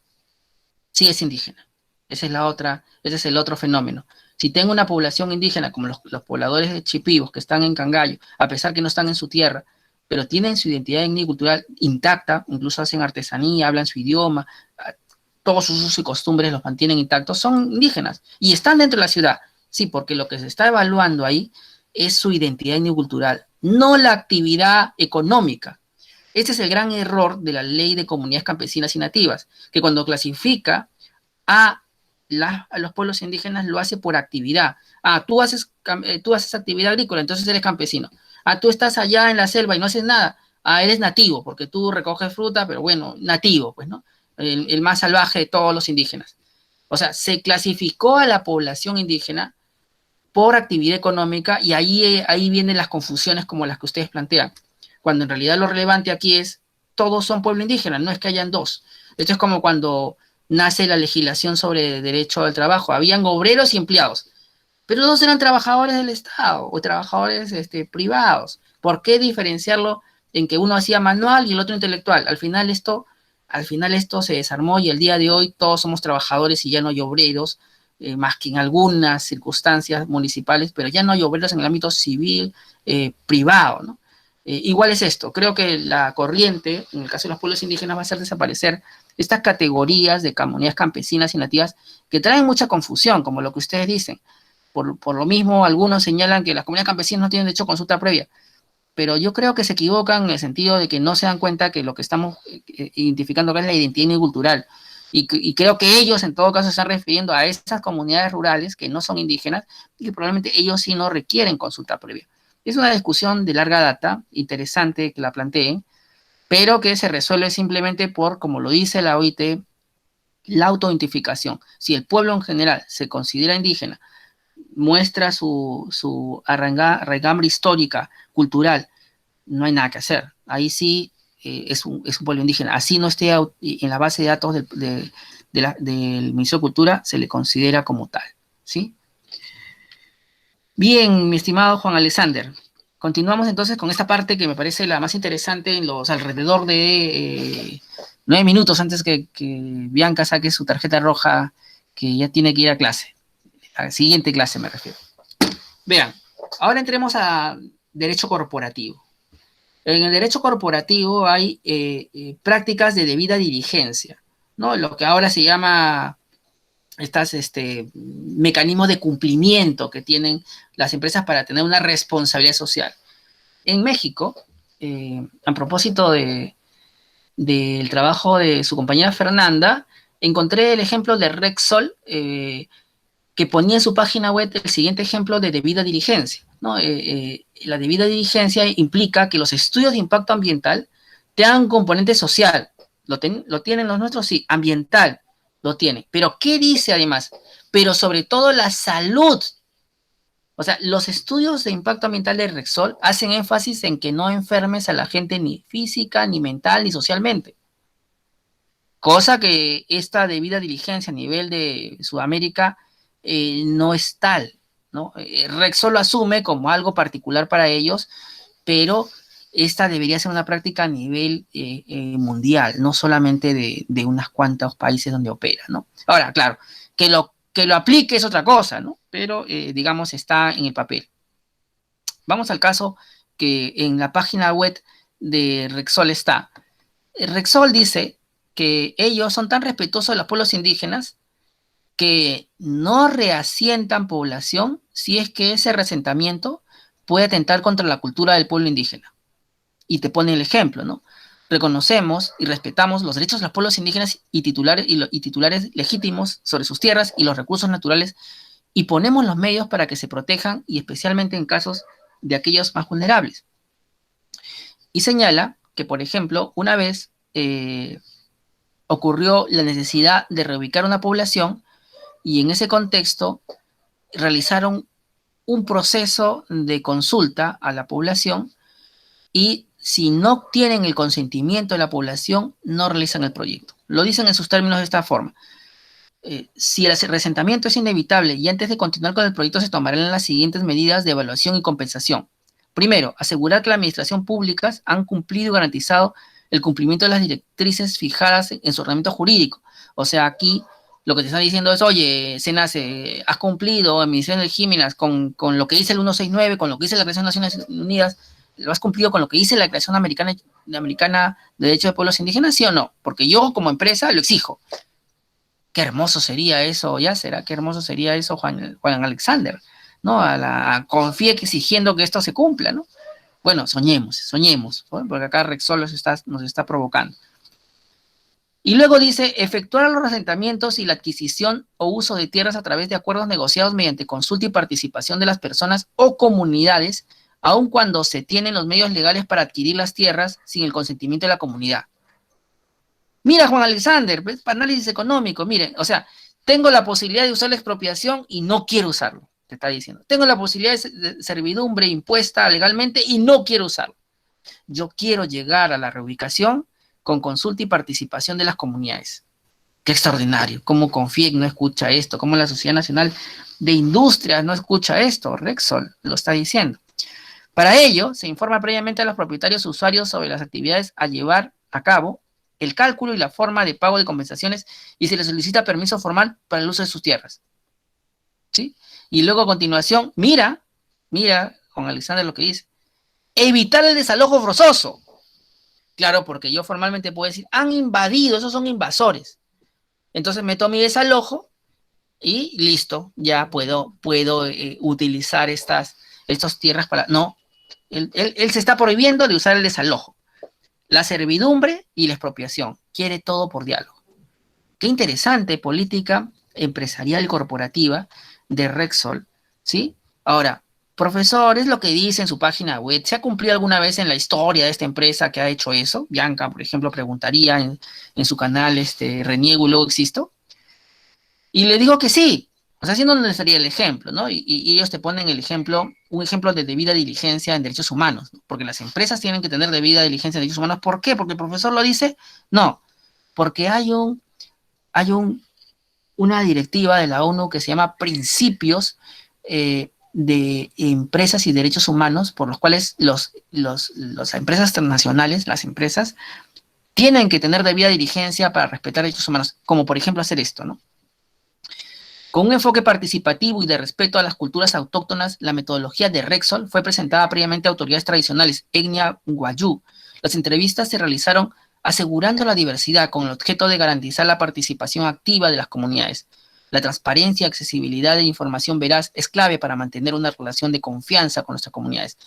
sí es indígena. Ese es el otro fenómeno. Si tengo una población indígena como los pobladores de Chipibos que están en Cangallo, a pesar que no están en su tierra, pero tienen su identidad etnocultural intacta, incluso hacen artesanía, hablan su idioma, todos sus usos y costumbres los mantienen intactos, son indígenas y están dentro de la ciudad. Sí, porque lo que se está evaluando ahí es su identidad etnocultural, no la actividad económica. Este es el gran error de la ley de comunidades campesinas y nativas, que cuando clasifica a los pueblos indígenas lo hace por actividad. Tú haces actividad agrícola, entonces eres campesino. Tú estás allá en la selva y no haces nada. Eres nativo, porque tú recoges fruta, pero bueno, nativo, pues, ¿no? El más salvaje de todos los indígenas. O sea, se clasificó a la población indígena por actividad económica y ahí vienen las confusiones como las que ustedes plantean, cuando en realidad lo relevante aquí es todos son pueblo indígena, no es que hayan dos. Esto es como cuando nace la legislación sobre derecho al trabajo, habían obreros y empleados, pero todos eran trabajadores del Estado o trabajadores privados. ¿Por qué diferenciarlo en que uno hacía manual y el otro intelectual? Al final esto se desarmó y el día de hoy todos somos trabajadores y ya no hay obreros, más que en algunas circunstancias municipales, pero ya no hay obreros en el ámbito civil, privado, ¿no? Igual es esto, creo que la corriente, en el caso de los pueblos indígenas, va a hacer desaparecer estas categorías de comunidades campesinas y nativas que traen mucha confusión, como lo que ustedes dicen. Por lo mismo, algunos señalan que las comunidades campesinas no tienen derecho a consulta previa, pero yo creo que se equivocan en el sentido de que no se dan cuenta que lo que estamos identificando acá es la identidad cultural. Y creo que ellos en todo caso se están refiriendo a esas comunidades rurales que no son indígenas y que probablemente ellos sí no requieren consulta previa. Es una discusión de larga data, interesante que la planteen, pero que se resuelve simplemente por, como lo dice la OIT, la autoidentificación. Si el pueblo en general se considera indígena, muestra su arraigambre histórica, cultural, no hay nada que hacer. Ahí sí es un pueblo indígena. Así no esté en la base de datos del Ministerio de Cultura, se le considera como tal, ¿sí? Bien, mi estimado Juan Alexander. Continuamos entonces con esta parte que me parece la más interesante en los alrededor de 9 minutos antes que Bianca saque su tarjeta roja, que ya tiene que ir a clase. A la siguiente clase me refiero. Vean, ahora entremos a derecho corporativo. En el derecho corporativo hay prácticas de debida diligencia, ¿no? Lo que ahora se llama mecanismos de cumplimiento que tienen las empresas para tener una responsabilidad social. En México, a propósito del trabajo de su compañera Fernanda, encontré el ejemplo de Rexol, que ponía en su página web el siguiente ejemplo de debida diligencia, ¿no? La debida diligencia implica que los estudios de impacto ambiental tengan un componente social. ¿Lo tienen los nuestros? Sí. Ambiental, lo tiene. Pero ¿qué dice además? Pero sobre todo la salud. O sea, los estudios de impacto ambiental de Rexol hacen énfasis en que no enfermes a la gente ni física, ni mental, ni socialmente. Cosa que esta debida diligencia a nivel de Sudamérica no es tal, ¿no? Rexol lo asume como algo particular para ellos, pero esta debería ser una práctica a nivel mundial, no solamente de unos cuantos países donde opera, ¿no? Ahora, claro, que lo aplique es otra cosa, ¿no? Pero, digamos, está en el papel. Vamos al caso que en la página web de Rexol está. Rexol dice que ellos son tan respetuosos de los pueblos indígenas que no reasientan población si es que ese resentamiento puede atentar contra la cultura del pueblo indígena. Y te pone el ejemplo, ¿no? Reconocemos y respetamos los derechos de los pueblos indígenas y titulares legítimos sobre sus tierras y los recursos naturales y ponemos los medios para que se protejan y especialmente en casos de aquellos más vulnerables. Y señala que, por ejemplo, una vez ocurrió la necesidad de reubicar una población y en ese contexto realizaron un proceso de consulta a la población y si no obtienen el consentimiento de la población, no realizan el proyecto. Lo dicen en sus términos de esta forma. Si el resentamiento es inevitable y antes de continuar con el proyecto se tomarán las siguientes medidas de evaluación y compensación. Primero, asegurar que las administraciones públicas han cumplido y garantizado el cumplimiento de las directrices fijadas en su ordenamiento jurídico. O sea, aquí lo que te está diciendo es, oye, SENACE, has cumplido, Administración del Géminas, con lo que dice el 169, con lo que dice la Declaración de Naciones Unidas, ¿lo has cumplido con lo que dice la Declaración Americana de Derechos de Pueblos Indígenas, sí o no? Porque yo, como empresa, lo exijo. Qué hermoso sería eso, Yasser, qué hermoso sería eso, Juan Alexander, ¿no? Confíe exigiendo que esto se cumpla, ¿no? Bueno, soñemos, ¿no? Porque acá Rexol nos está provocando. Y luego dice, efectuar los asentamientos y la adquisición o uso de tierras a través de acuerdos negociados mediante consulta y participación de las personas o comunidades, aun cuando se tienen los medios legales para adquirir las tierras sin el consentimiento de la comunidad. Mira, Juan Alexander, ¿ves? Análisis económico, miren, o sea, tengo la posibilidad de usar la expropiación y no quiero usarlo, te está diciendo. Tengo la posibilidad de servidumbre impuesta legalmente y no quiero usarlo. Yo quiero llegar a la reubicación con consulta y participación de las comunidades. Qué extraordinario, cómo Confiec no escucha esto, cómo la Sociedad Nacional de Industrias no escucha esto, Rexol lo está diciendo. Para ello, se informa previamente a los propietarios usuarios sobre las actividades a llevar a cabo, el cálculo y la forma de pago de compensaciones y se les solicita permiso formal para el uso de sus tierras. ¿Sí? Y luego a continuación, mira, Juan Alexander lo que dice, evitar el desalojo forzoso. Claro, porque yo formalmente puedo decir, han invadido, esos son invasores. Entonces meto mi desalojo y listo, ya puedo utilizar estas tierras para... No, él se está prohibiendo de usar el desalojo, la servidumbre y la expropiación. Quiere todo por diálogo. Qué interesante política empresarial corporativa de Rexol, ¿sí? Ahora, profesor, es lo que dice en su página web. ¿Se ha cumplido alguna vez en la historia de esta empresa que ha hecho eso? Bianca, por ejemplo, preguntaría en su canal, reniego y luego existo. Y le digo que sí. O sea, así no les daría el ejemplo, ¿no? Y ellos te ponen el ejemplo, un ejemplo de debida diligencia en derechos humanos, ¿no? Porque las empresas tienen que tener debida diligencia en derechos humanos. ¿Por qué? ¿Porque el profesor lo dice? No, porque hay una directiva de la ONU que se llama Principios de Empresas y Derechos Humanos, por los cuales las empresas transnacionales, las empresas, tienen que tener debida diligencia para respetar derechos humanos, como por ejemplo hacer esto, ¿no? Con un enfoque participativo y de respeto a las culturas autóctonas, la metodología de Repsol fue presentada previamente a autoridades tradicionales, etnia Wayuu. Las entrevistas se realizaron asegurando la diversidad con el objeto de garantizar la participación activa de las comunidades. La transparencia y accesibilidad de información veraz es clave para mantener una relación de confianza con nuestras comunidades.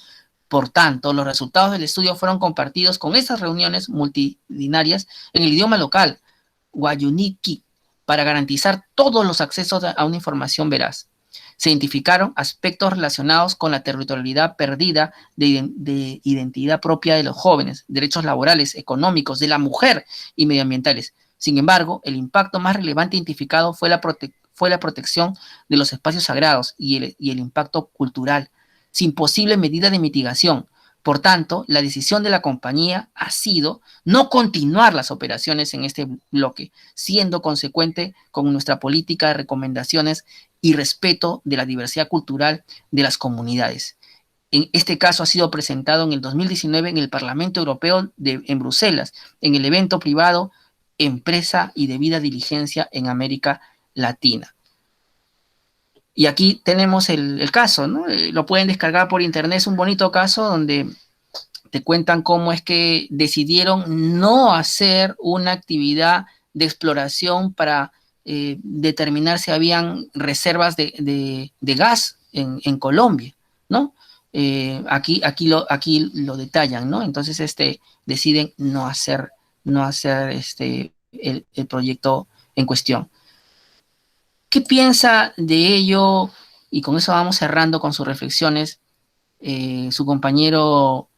Por tanto, los resultados del estudio fueron compartidos con estas reuniones multidinarias en el idioma local, Wayuuniki, para garantizar todos los accesos a una información veraz. Se identificaron aspectos relacionados con la territorialidad perdida de identidad propia de los jóvenes, derechos laborales, económicos, de la mujer y medioambientales. Sin embargo, el impacto más relevante identificado fue la protección de los espacios sagrados y el impacto cultural, sin posible medida de mitigación. Por tanto, la decisión de la compañía ha sido no continuar las operaciones en este bloque, siendo consecuente con nuestra política de recomendaciones y respeto de la diversidad cultural de las comunidades. En este caso ha sido presentado en el 2019 en el Parlamento Europeo en Bruselas, en el evento privado Empresa y debida diligencia en América Latina. Y aquí tenemos el caso, ¿no? Lo pueden descargar por internet, es un bonito caso donde te cuentan cómo es que decidieron no hacer una actividad de exploración para determinar si habían reservas de gas en Colombia, ¿no? Aquí lo detallan, ¿no? Entonces deciden no hacer el proyecto en cuestión. ¿Qué piensa de ello? Y con eso vamos cerrando con sus reflexiones. Su compañero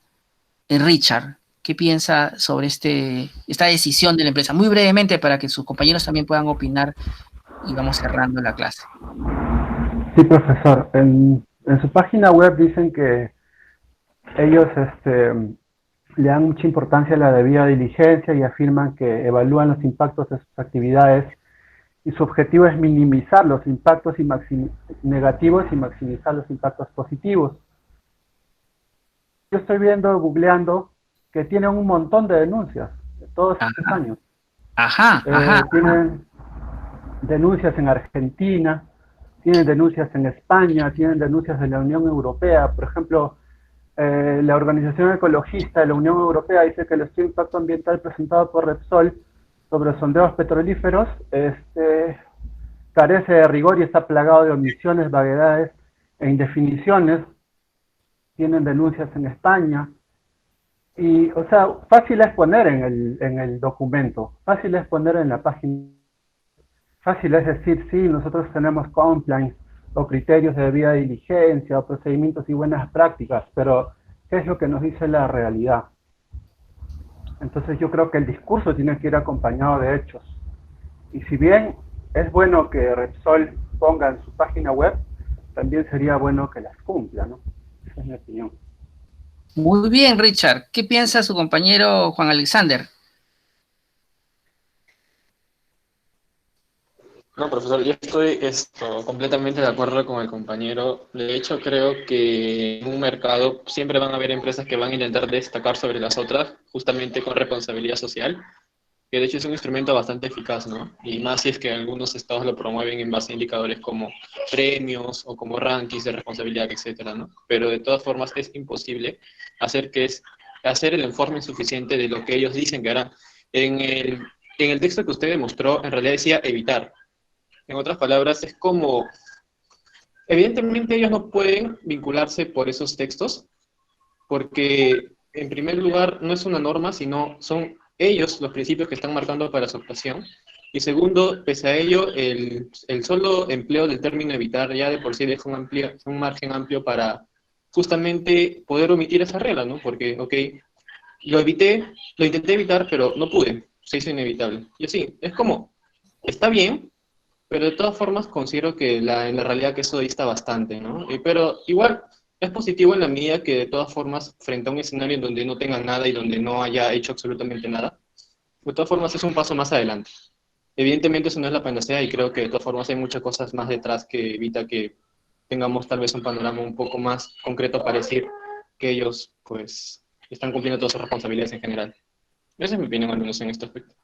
Richard, ¿qué piensa sobre esta decisión de la empresa? Muy brevemente para que sus compañeros también puedan opinar y vamos cerrando la clase. Sí, profesor. En su página web dicen que ellos le dan mucha importancia a la debida diligencia y afirman que evalúan los impactos de sus actividades y su objetivo es minimizar los impactos negativos y maximizar los impactos positivos. Yo estoy viendo, que tienen un montón de denuncias de todos estos años. Tienen denuncias en Argentina, tienen denuncias en España, tienen denuncias de la Unión Europea. Por ejemplo, la Organización Ecologista de la Unión Europea dice que el estudio de impacto ambiental presentado por Repsol sobre sondeos petrolíferos carece de rigor y está plagado de omisiones, vaguedades e indefiniciones. Tienen denuncias en España. Y, o sea, fácil es poner en el documento, fácil es poner en la página, fácil es decir, sí, nosotros tenemos compliance, o criterios de debida diligencia, o procedimientos y buenas prácticas, pero ¿qué es lo que nos dice la realidad? Entonces yo creo que el discurso tiene que ir acompañado de hechos. Y si bien es bueno que Repsol ponga en su página web, también sería bueno que las cumpla, ¿no? Esa es mi opinión. Muy bien, Richard. ¿Qué piensa su compañero Juan Alexander? No, profesor, yo estoy completamente de acuerdo con el compañero. De hecho, creo que en un mercado siempre van a haber empresas que van a intentar destacar sobre las otras, justamente con responsabilidad social, que de hecho es un instrumento bastante eficaz, ¿no? Y más si es que algunos estados lo promueven en base a indicadores como premios o como rankings de responsabilidad, etcétera, ¿no? Pero de todas formas es imposible hacer el informe suficiente de lo que ellos dicen que harán. En el texto que usted demostró, en realidad decía evitar. En otras palabras, es como, evidentemente ellos no pueden vincularse por esos textos, porque en primer lugar no es una norma, sino son ellos los principios que están marcando para su actuación. Y segundo, pese a ello, el solo empleo del término evitar ya de por sí deja un margen amplio para justamente poder omitir esa regla, ¿no? Porque, ok, lo intenté evitar, pero no pude, se hizo inevitable. Y así, es como, está bien, Pero de todas formas considero que en la realidad que eso dista bastante, ¿no? Pero igual es positivo en la medida que de todas formas, frente a un escenario en donde no tenga nada y donde no haya hecho absolutamente nada, de todas formas es un paso más adelante. Evidentemente eso no es la panacea y creo que de todas formas hay muchas cosas más detrás que evita que tengamos tal vez un panorama un poco más concreto para decir que ellos pues están cumpliendo todas sus responsabilidades en general. Esa es mi opinión al menos en este aspecto.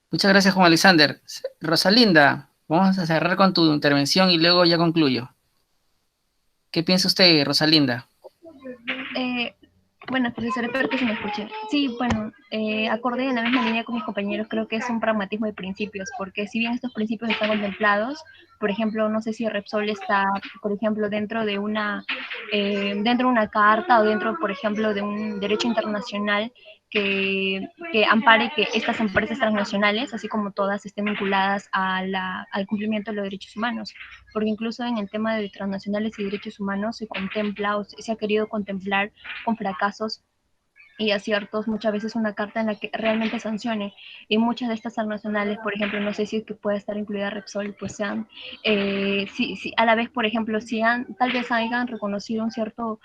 Muchas gracias, Juan Alexander. Rosalinda, vamos a cerrar con tu intervención y luego ya concluyo. ¿Qué piensa usted, Rosalinda? Bueno, profesor, espero que se me escuche. Sí, bueno, acorde en la misma línea con mis compañeros, creo que es un pragmatismo de principios, porque si bien estos principios están contemplados, por ejemplo, no sé si Repsol está, por ejemplo, dentro de una carta o dentro, por ejemplo, de un derecho internacional que ampare que estas empresas transnacionales, así como todas, estén vinculadas al cumplimiento de los derechos humanos, porque incluso en el tema de transnacionales y derechos humanos se contempla o se ha querido contemplar con fracasos y aciertos muchas veces una carta en la que realmente sancione. Y muchas de estas transnacionales, por ejemplo, no sé si es que puede estar incluida Repsol, pues sean, a la vez, por ejemplo, tal vez hayan reconocido un cierto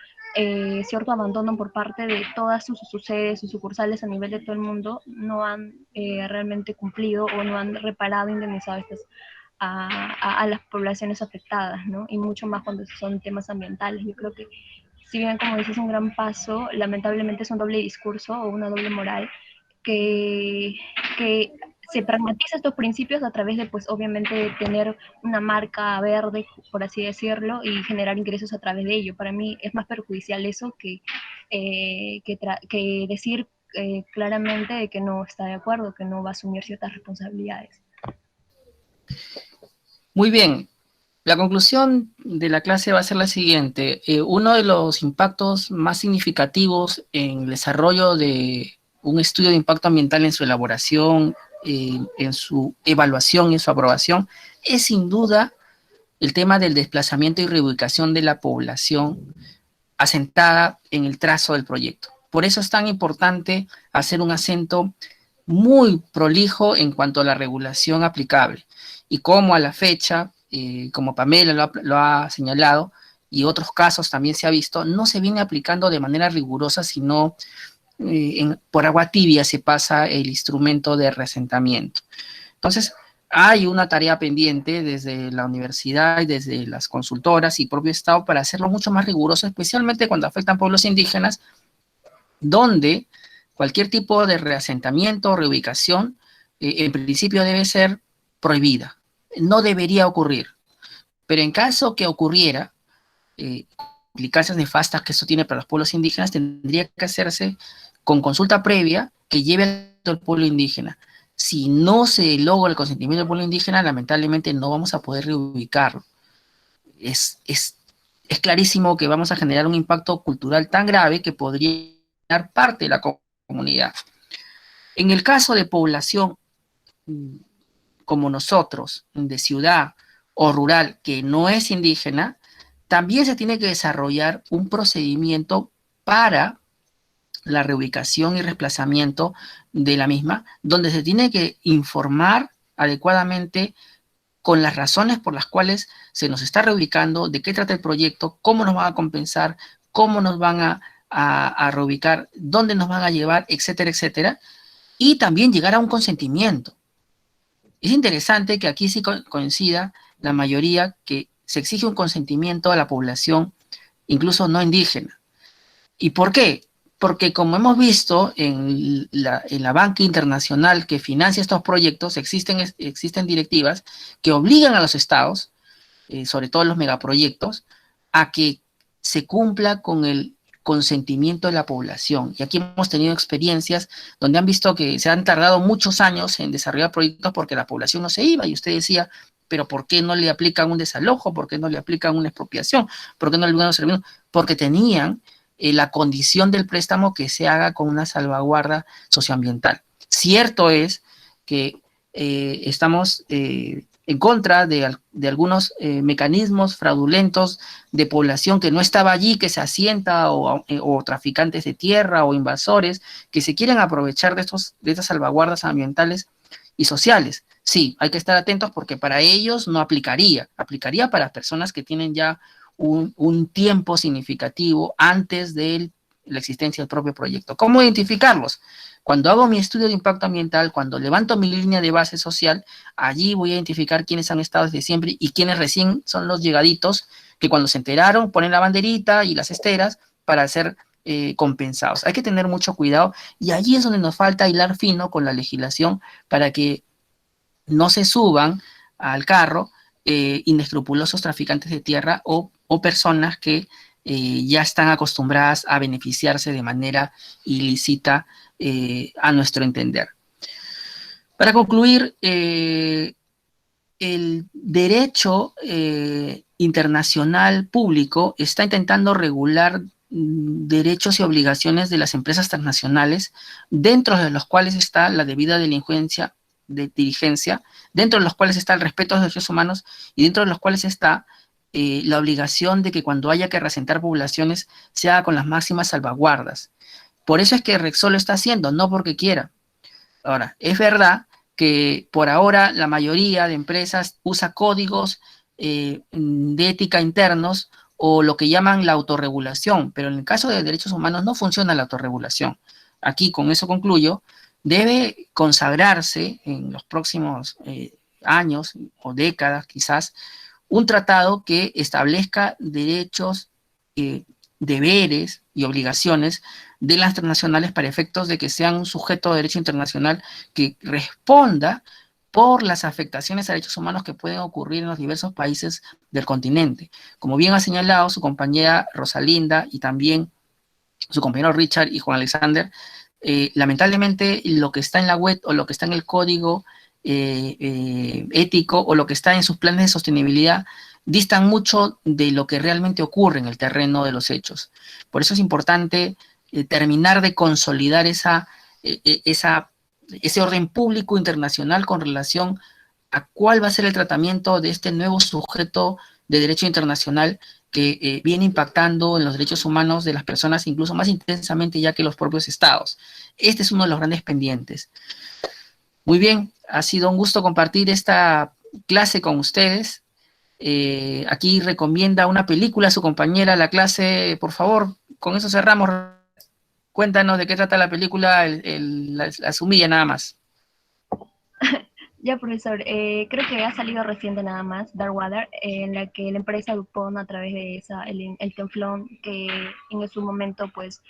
abandono por parte de todas sus sedes, sus sucursales a nivel de todo el mundo, no han realmente cumplido o no han reparado, indemnizado a las poblaciones afectadas, ¿no? Y mucho más cuando son temas ambientales. Yo creo que si bien, como dices, es un gran paso, lamentablemente es un doble discurso o una doble moral que se pragmatiza estos principios a través de, pues, obviamente, tener una marca verde, por así decirlo, y generar ingresos a través de ello. Para mí es más perjudicial eso que decir claramente de que no está de acuerdo, que no va a asumir ciertas responsabilidades. Muy bien. La conclusión de la clase va a ser la siguiente. Uno de los impactos más significativos en el desarrollo de un estudio de impacto ambiental en su elaboración, en su evaluación y en su aprobación, es sin duda el tema del desplazamiento y reubicación de la población asentada en el trazo del proyecto. Por eso es tan importante hacer un acento muy prolijo en cuanto a la regulación aplicable. Y como a la fecha, como Pamela lo ha señalado, y otros casos también se ha visto, no se viene aplicando de manera rigurosa, sino por agua tibia se pasa el instrumento de reasentamiento. Entonces, hay una tarea pendiente desde la universidad y desde las consultoras y propio Estado para hacerlo mucho más riguroso, especialmente cuando afectan pueblos indígenas, donde cualquier tipo de reasentamiento o reubicación, en principio debe ser prohibida. No debería ocurrir. Pero en caso que ocurriera, implicancias nefastas que eso tiene para los pueblos indígenas, tendría que hacerse con consulta previa que lleve al pueblo indígena. Si no se logra el consentimiento del pueblo indígena, lamentablemente no vamos a poder reubicarlo. Es clarísimo que vamos a generar un impacto cultural tan grave que podría dar parte de la comunidad. En el caso de población como nosotros, de ciudad o rural, que no es indígena, también se tiene que desarrollar un procedimiento para la reubicación y desplazamiento de la misma, donde se tiene que informar adecuadamente con las razones por las cuales se nos está reubicando, de qué trata el proyecto, cómo nos van a compensar, cómo nos van a reubicar, dónde nos van a llevar, etcétera, etcétera, y también llegar a un consentimiento. Es interesante que aquí sí coincida la mayoría que se exige un consentimiento a la población, incluso no indígena. ¿Y por qué? Porque como hemos visto en la banca internacional que financia estos proyectos, existen directivas que obligan a los estados, sobre todo los megaproyectos, a que se cumpla con el consentimiento de la población. Y aquí hemos tenido experiencias donde han visto que se han tardado muchos años en desarrollar proyectos porque la población no se iba, y usted decía, pero ¿por qué no le aplican un desalojo? ¿Por qué no le aplican una expropiación? ¿Por qué no le aplican un servicio? Porque tenían la condición del préstamo que se haga con una salvaguarda socioambiental. Cierto es que estamos en en contra de algunos mecanismos fraudulentos de población que no estaba allí, que se asienta, o traficantes de tierra o invasores que se quieren aprovechar de estas salvaguardas ambientales y sociales. Sí, hay que estar atentos porque para ellos no aplicaría para personas que tienen ya un tiempo significativo antes de la existencia del propio proyecto. ¿Cómo identificarlos? Cuando hago mi estudio de impacto ambiental, cuando levanto mi línea de base social, allí voy a identificar quiénes han estado desde siempre y quiénes recién son los llegaditos que cuando se enteraron ponen la banderita y las esteras para ser compensados. Hay que tener mucho cuidado y allí es donde nos falta hilar fino con la legislación para que no se suban al carro inescrupulosos traficantes de tierra o personas que ya están acostumbradas a beneficiarse de manera ilícita a nuestro entender. Para concluir, el derecho internacional público está intentando regular derechos y obligaciones de las empresas transnacionales, dentro de los cuales está la debida diligencia, dentro de los cuales está el respeto a los derechos humanos y dentro de los cuales está la obligación de que cuando haya que reasentar poblaciones se haga con las máximas salvaguardas. Por eso es que Repsol lo está haciendo, no porque quiera. Ahora, es verdad que por ahora la mayoría de empresas usa códigos de ética internos o lo que llaman la autorregulación, pero en el caso de derechos humanos no funciona la autorregulación. Aquí, con eso concluyo, debe consagrarse en los próximos años o décadas quizás un tratado que establezca derechos, deberes y obligaciones de las transnacionales para efectos de que sean un sujeto de derecho internacional que responda por las afectaciones a derechos humanos que pueden ocurrir en los diversos países del continente. Como bien ha señalado su compañera Rosalinda y también su compañero Richard y Juan Alexander, lamentablemente lo que está en la web o lo que está en el código ético o lo que está en sus planes de sostenibilidad distan mucho de lo que realmente ocurre en el terreno de los hechos. Por eso es importante terminar de consolidar ese orden público internacional con relación a cuál va a ser el tratamiento de este nuevo sujeto de derecho internacional que viene impactando en los derechos humanos de las personas incluso más intensamente ya que los propios estados. Este es uno de los grandes pendientes. Muy bien, ha sido un gusto compartir esta clase con ustedes. Aquí recomienda una película a su compañera la clase, por favor, con eso cerramos. Cuéntanos de qué trata la película, la sumilla nada más. Ya, profesor, creo que ha salido reciente nada más, Darkwater, en la que la empresa DuPont a través de el teflón, que en su momento pues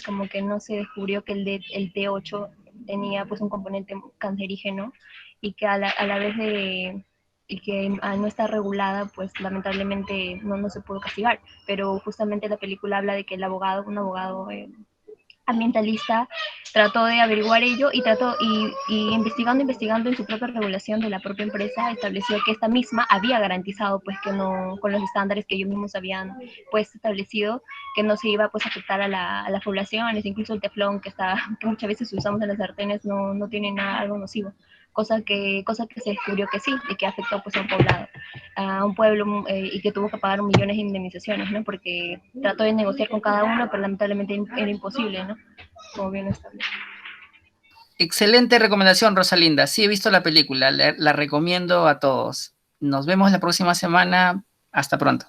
como que no se descubrió que el T8 tenía pues un componente cancerígeno y que a la vez y que al no estar regulada, pues lamentablemente no se pudo castigar, pero justamente la película habla de que un abogado ambientalista trató de averiguar ello y investigando en su propia regulación de la propia empresa estableció que esta misma había garantizado pues que no, con los estándares que ellos mismos habían pues establecido, que no se iba pues a afectar a las poblaciones, incluso el teflón que muchas veces usamos en las sartenes no tiene nada, algo nocivo, cosa que se descubrió que sí, y que afectó pues a un poblado, a un pueblo, y que tuvo que pagar millones de indemnizaciones, ¿no? Porque trató de negociar con cada uno, pero lamentablemente era imposible, ¿no? Como bien establecido. Excelente recomendación, Rosalinda. Sí, he visto la película, la recomiendo a todos. Nos vemos la próxima semana. Hasta pronto.